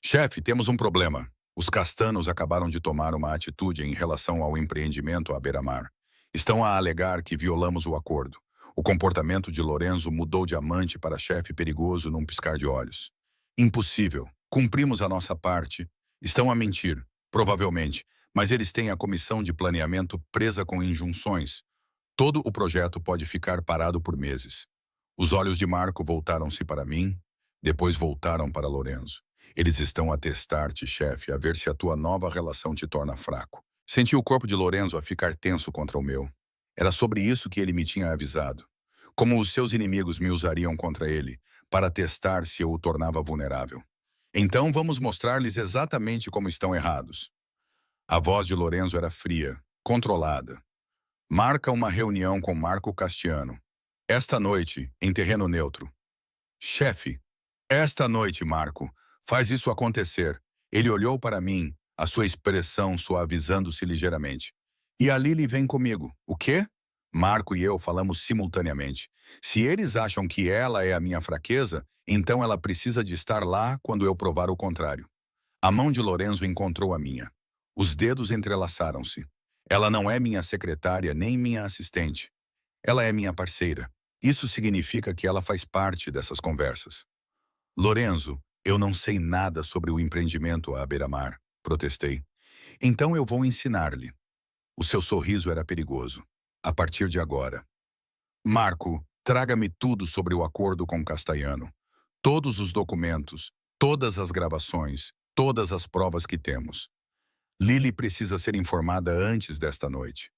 Chefe, temos um problema. Os castanos acabaram de tomar uma atitude em relação ao empreendimento à beira-mar. Estão a alegar que violamos o acordo. O comportamento de Lorenzo mudou de amante para chefe perigoso num piscar de olhos. Impossível. Cumprimos a nossa parte. Estão a mentir, provavelmente, mas eles têm a comissão de planeamento presa com injunções. Todo o projeto pode ficar parado por meses. Os olhos de Marco voltaram-se para mim, depois voltaram para Lorenzo. Eles estão a testar-te, chefe, a ver se a tua nova relação te torna fraco. Senti o corpo de Lorenzo a ficar tenso contra o meu. Era sobre isso que ele me tinha avisado. Como os seus inimigos me usariam contra ele, para testar se eu o tornava vulnerável. Então vamos mostrar-lhes exatamente como estão errados. A voz de Lorenzo era fria, controlada. Marca uma reunião com Marco Castiano. Esta noite, em terreno neutro. Chefe, esta noite, Marco, faz isso acontecer. Ele olhou para mim, a sua expressão suavizando-se ligeiramente. E a Lily vem comigo. O quê? Marco e eu falamos simultaneamente. Se eles acham que ela é a minha fraqueza, então ela precisa de estar lá quando eu provar o contrário. A mão de Lorenzo encontrou a minha. Os dedos entrelaçaram-se. Ela não é minha secretária nem minha assistente. Ela é minha parceira. Isso significa que ela faz parte dessas conversas. Lorenzo, eu não sei nada sobre o empreendimento à beira-mar, protestei. Então eu vou ensinar-lhe. O seu sorriso era perigoso. A partir de agora. Marco, traga-me tudo sobre o acordo com Castellano. Todos os documentos, todas as gravações, todas as provas que temos. Lily precisa ser informada antes desta noite.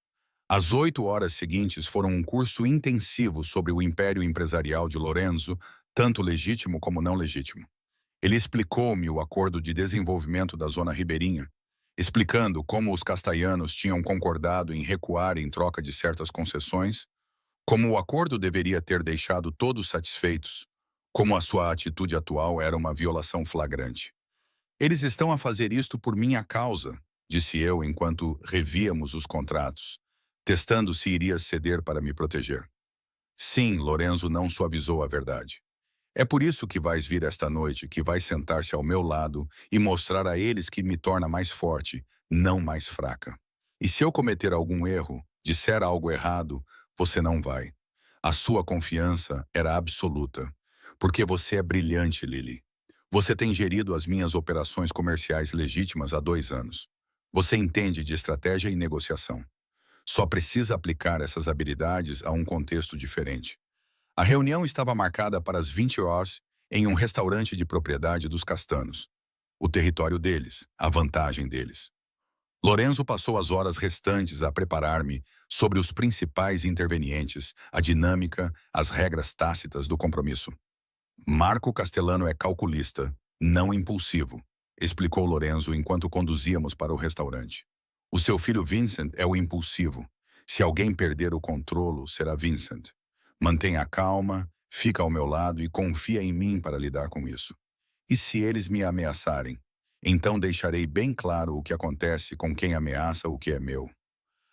As 8 horas seguintes foram um curso intensivo sobre o império empresarial de Lorenzo, tanto legítimo como não legítimo. Ele explicou-me o acordo de desenvolvimento da zona ribeirinha, explicando como os castelhanos tinham concordado em recuar em troca de certas concessões, como o acordo deveria ter deixado todos satisfeitos, como a sua atitude atual era uma violação flagrante. Eles estão a fazer isto por minha causa, disse eu enquanto revíamos os contratos, testando se iria ceder para me proteger. Sim, Lorenzo não suavizou a verdade. É por isso que vais vir esta noite, que vais sentar-se ao meu lado e mostrar a eles que me torna mais forte, não mais fraca. E se eu cometer algum erro, disser algo errado, você não vai. A sua confiança era absoluta. Porque você é brilhante, Lily. Você tem gerido as minhas operações comerciais legítimas há 2 anos. Você entende de estratégia e negociação. Só precisa aplicar essas habilidades a um contexto diferente. A reunião estava marcada para as 20 horas em um restaurante de propriedade dos Castanos. O território deles, a vantagem deles. Lorenzo passou as horas restantes a preparar-me sobre os principais intervenientes, a dinâmica, as regras tácitas do compromisso. Marco Castellano é calculista, não impulsivo, explicou Lorenzo enquanto conduzíamos para o restaurante. O seu filho Vincent é o impulsivo. Se alguém perder o controlo, será Vincent. Mantenha calma, fica ao meu lado e confia em mim para lidar com isso. E se eles me ameaçarem? Então deixarei bem claro o que acontece com quem ameaça o que é meu.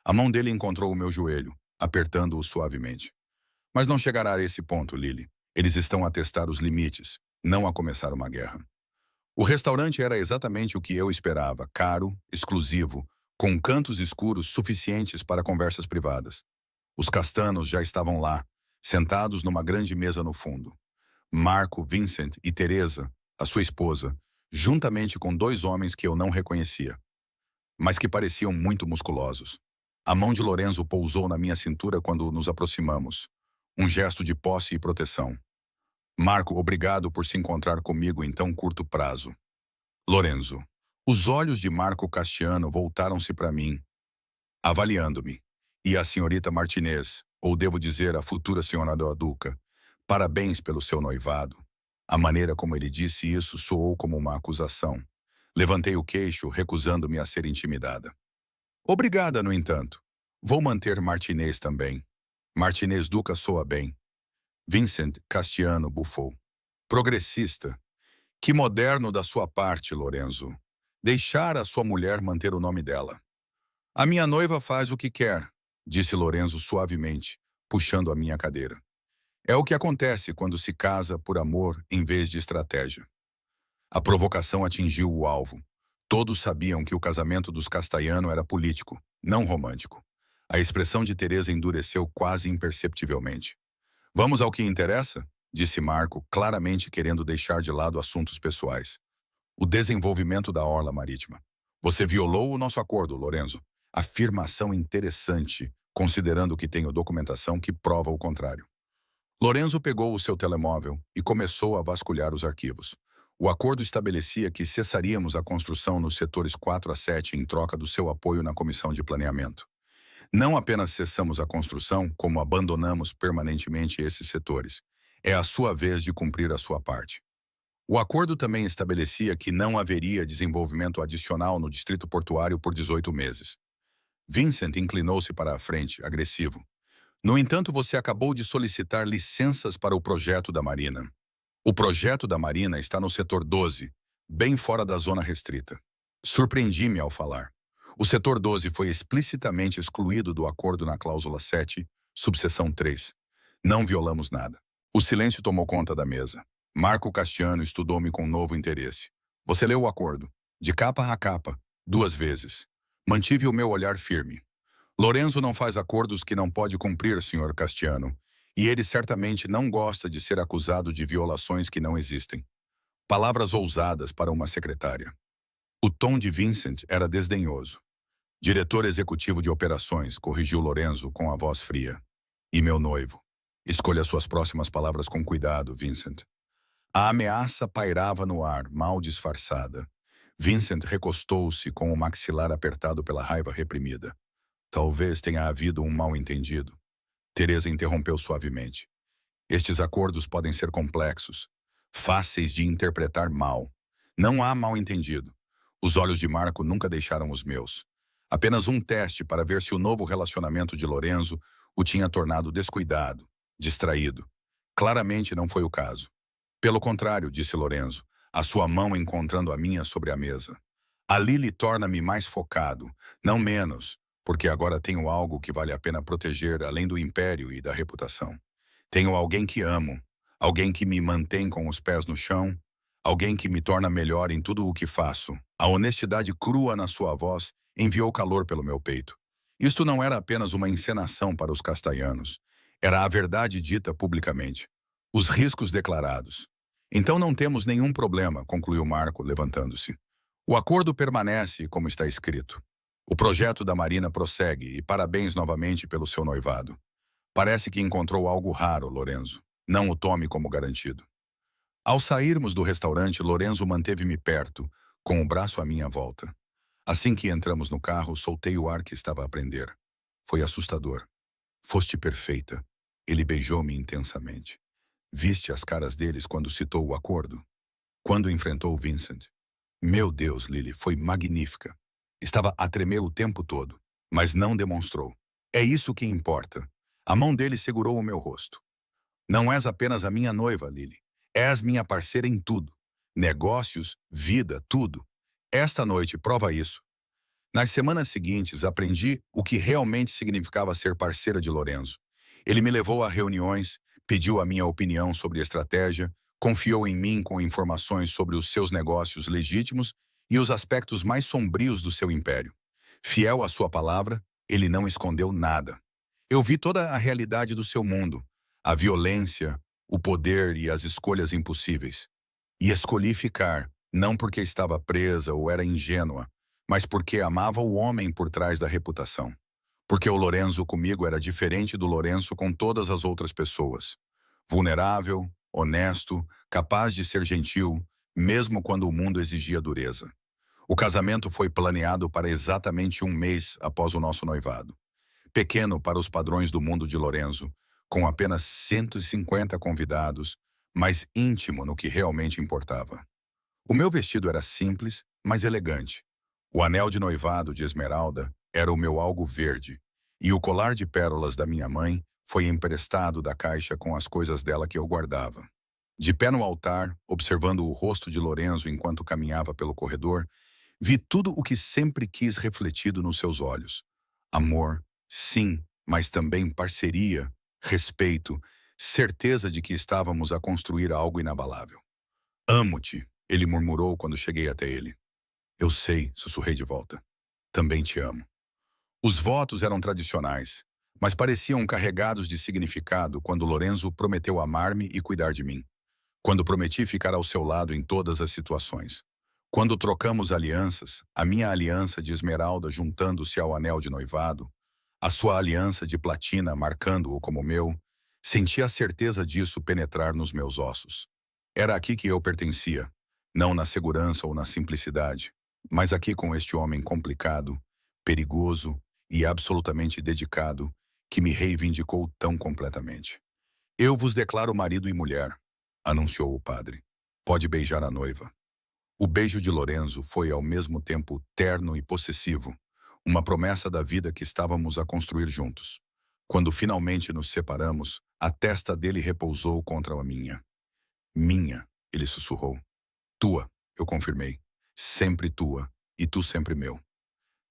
A mão dele encontrou o meu joelho, apertando-o suavemente. Mas não chegará a esse ponto, Lily. Eles estão a testar os limites, não a começar uma guerra. O restaurante era exatamente o que eu esperava, caro, exclusivo, com cantos escuros suficientes para conversas privadas. Os castanos já estavam lá, sentados numa grande mesa no fundo. Marco, Vincent e Teresa, a sua esposa, juntamente com dois homens que eu não reconhecia, mas que pareciam muito musculosos. A mão de Lorenzo pousou na minha cintura quando nos aproximamos. Um gesto de posse e proteção. Marco, obrigado por se encontrar comigo em tão curto prazo. Lorenzo. Os olhos de Marco Castiano voltaram-se para mim, avaliando-me. E a senhorita Martinez, ou devo dizer a futura senhora da Duca, parabéns pelo seu noivado. A maneira como ele disse isso soou como uma acusação. Levantei o queixo, recusando-me a ser intimidada. Obrigada, no entanto. Vou manter Martinez também. Martinez Duca soa bem. Vincent Castiano bufou. Progressista. Que moderno da sua parte, Lorenzo. Deixar a sua mulher manter o nome dela. A minha noiva faz o que quer, disse Lorenzo suavemente, puxando a minha cadeira. É o que acontece quando se casa por amor em vez de estratégia. A provocação atingiu o alvo. Todos sabiam que o casamento dos Castellano era político, não romântico. A expressão de Teresa endureceu quase imperceptivelmente. Vamos ao que interessa? Disse Marco, claramente querendo deixar de lado assuntos pessoais. O desenvolvimento da orla marítima. Você violou o nosso acordo, Lorenzo. Afirmação interessante, considerando que tenho documentação que prova o contrário. Lorenzo pegou o seu telemóvel e começou a vasculhar os arquivos. O acordo estabelecia que cessaríamos a construção nos setores 4 a 7 em troca do seu apoio na comissão de planeamento. Não apenas cessamos a construção, como abandonamos permanentemente esses setores. É a sua vez de cumprir a sua parte. O acordo também estabelecia que não haveria desenvolvimento adicional no distrito portuário por 18 meses. Vincent inclinou-se para a frente, agressivo. No entanto, você acabou de solicitar licenças para o projeto da Marina. O projeto da Marina está no setor 12, bem fora da zona restrita. Surpreendi-me ao falar. O setor 12 foi explicitamente excluído do acordo na cláusula 7, subseção 3. Não violamos nada. O silêncio tomou conta da mesa. Marco Castiano estudou-me com novo interesse. Você leu o acordo, de capa a capa, 2 vezes. Mantive o meu olhar firme. Lorenzo não faz acordos que não pode cumprir, Sr. Castiano, e ele certamente não gosta de ser acusado de violações que não existem. Palavras ousadas para uma secretária. O tom de Vincent era desdenhoso. Diretor executivo de operações, corrigiu Lorenzo com a voz fria. E meu noivo. Escolha suas próximas palavras com cuidado, Vincent. A ameaça pairava no ar, mal disfarçada. Vincent recostou-se com o maxilar apertado pela raiva reprimida. Talvez tenha havido um mal-entendido. Teresa interrompeu suavemente. Estes acordos podem ser complexos, fáceis de interpretar mal. Não há mal-entendido. Os olhos de Marco nunca deixaram os meus. Apenas um teste para ver se o novo relacionamento de Lorenzo o tinha tornado descuidado, distraído. Claramente não foi o caso. Pelo contrário, disse Lorenzo, a sua mão encontrando a minha sobre a mesa. A Lily torna-me mais focado, não menos, porque agora tenho algo que vale a pena proteger além do império e da reputação. Tenho alguém que amo, alguém que me mantém com os pés no chão, alguém que me torna melhor em tudo o que faço. A honestidade crua na sua voz enviou calor pelo meu peito. Isto não era apenas uma encenação para os Castellanos. Era a verdade dita publicamente. Os riscos declarados. Então não temos nenhum problema, concluiu Marco, levantando-se. O acordo permanece como está escrito. O projeto da Marina prossegue e parabéns novamente pelo seu noivado. Parece que encontrou algo raro, Lorenzo. Não o tome como garantido. Ao sairmos do restaurante, Lorenzo manteve-me perto, com o braço à minha volta. Assim que entramos no carro, soltei o ar que estava a prender. Foi assustador. Foste perfeita. Ele beijou-me intensamente. Viste as caras deles quando citou o acordo? Quando enfrentou Vincent? Meu Deus, Lily, foi magnífica. Estava a tremer o tempo todo, mas não demonstrou. É isso que importa. A mão dele segurou o meu rosto. Não és apenas a minha noiva, Lily. És minha parceira em tudo. Negócios, vida, tudo. Esta noite prova isso. Nas semanas seguintes, aprendi o que realmente significava ser parceira de Lorenzo. Ele me levou a reuniões, pediu a minha opinião sobre estratégia, confiou em mim com informações sobre os seus negócios legítimos e os aspectos mais sombrios do seu império. Fiel à sua palavra, ele não escondeu nada. Eu vi toda a realidade do seu mundo, a violência, o poder e as escolhas impossíveis. E escolhi ficar, não porque estava presa ou era ingênua, mas porque amava o homem por trás da reputação. Porque o Lorenzo comigo era diferente do Lorenzo com todas as outras pessoas. Vulnerável, honesto, capaz de ser gentil, mesmo quando o mundo exigia dureza. O casamento foi planeado para exatamente um mês após o nosso noivado. Pequeno para os padrões do mundo de Lorenzo, com apenas 150 convidados, mas íntimo no que realmente importava. O meu vestido era simples, mas elegante. O anel de noivado de esmeralda era o meu algo verde, e o colar de pérolas da minha mãe foi emprestado da caixa com as coisas dela que eu guardava. De pé no altar, observando o rosto de Lorenzo enquanto caminhava pelo corredor, vi tudo o que sempre quis refletido nos seus olhos. Amor, sim, mas também parceria, respeito, certeza de que estávamos a construir algo inabalável. Amo-te, ele murmurou quando cheguei até ele. Eu sei, sussurrei de volta. Também te amo. Os votos eram tradicionais, mas pareciam carregados de significado quando Lorenzo prometeu amar-me e cuidar de mim. Quando prometi ficar ao seu lado em todas as situações. Quando trocamos alianças, a minha aliança de esmeralda juntando-se ao anel de noivado, a sua aliança de platina marcando-o como meu, senti a certeza disso penetrar nos meus ossos. Era aqui que eu pertencia, não na segurança ou na simplicidade, mas aqui com este homem complicado, perigoso e absolutamente dedicado, que me reivindicou tão completamente. Eu vos declaro marido e mulher, anunciou o padre. Pode beijar a noiva. O beijo de Lorenzo foi ao mesmo tempo terno e possessivo, uma promessa da vida que estávamos a construir juntos. Quando finalmente nos separamos, a testa dele repousou contra a minha. Minha, ele sussurrou. Tua, eu confirmei. Sempre tua, e tu sempre meu.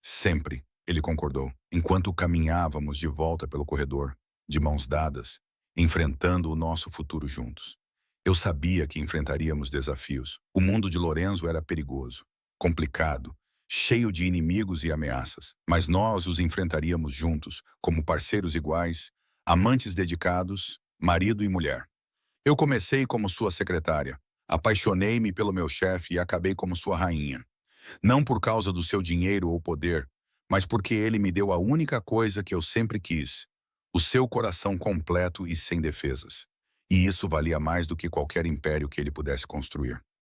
Sempre, ele concordou, enquanto caminhávamos de volta pelo corredor, de mãos dadas, enfrentando o nosso futuro juntos. Eu sabia que enfrentaríamos desafios. O mundo de Lorenzo era perigoso, complicado, cheio de inimigos e ameaças, mas nós os enfrentaríamos juntos, como parceiros iguais, amantes dedicados, marido e mulher. Eu comecei como sua secretária, apaixonei-me pelo meu chefe e acabei como sua rainha. Não por causa do seu dinheiro ou poder, mas porque ele me deu a única coisa que eu sempre quis, o seu coração completo e sem defesas. E isso valia mais do que qualquer império que ele pudesse construir.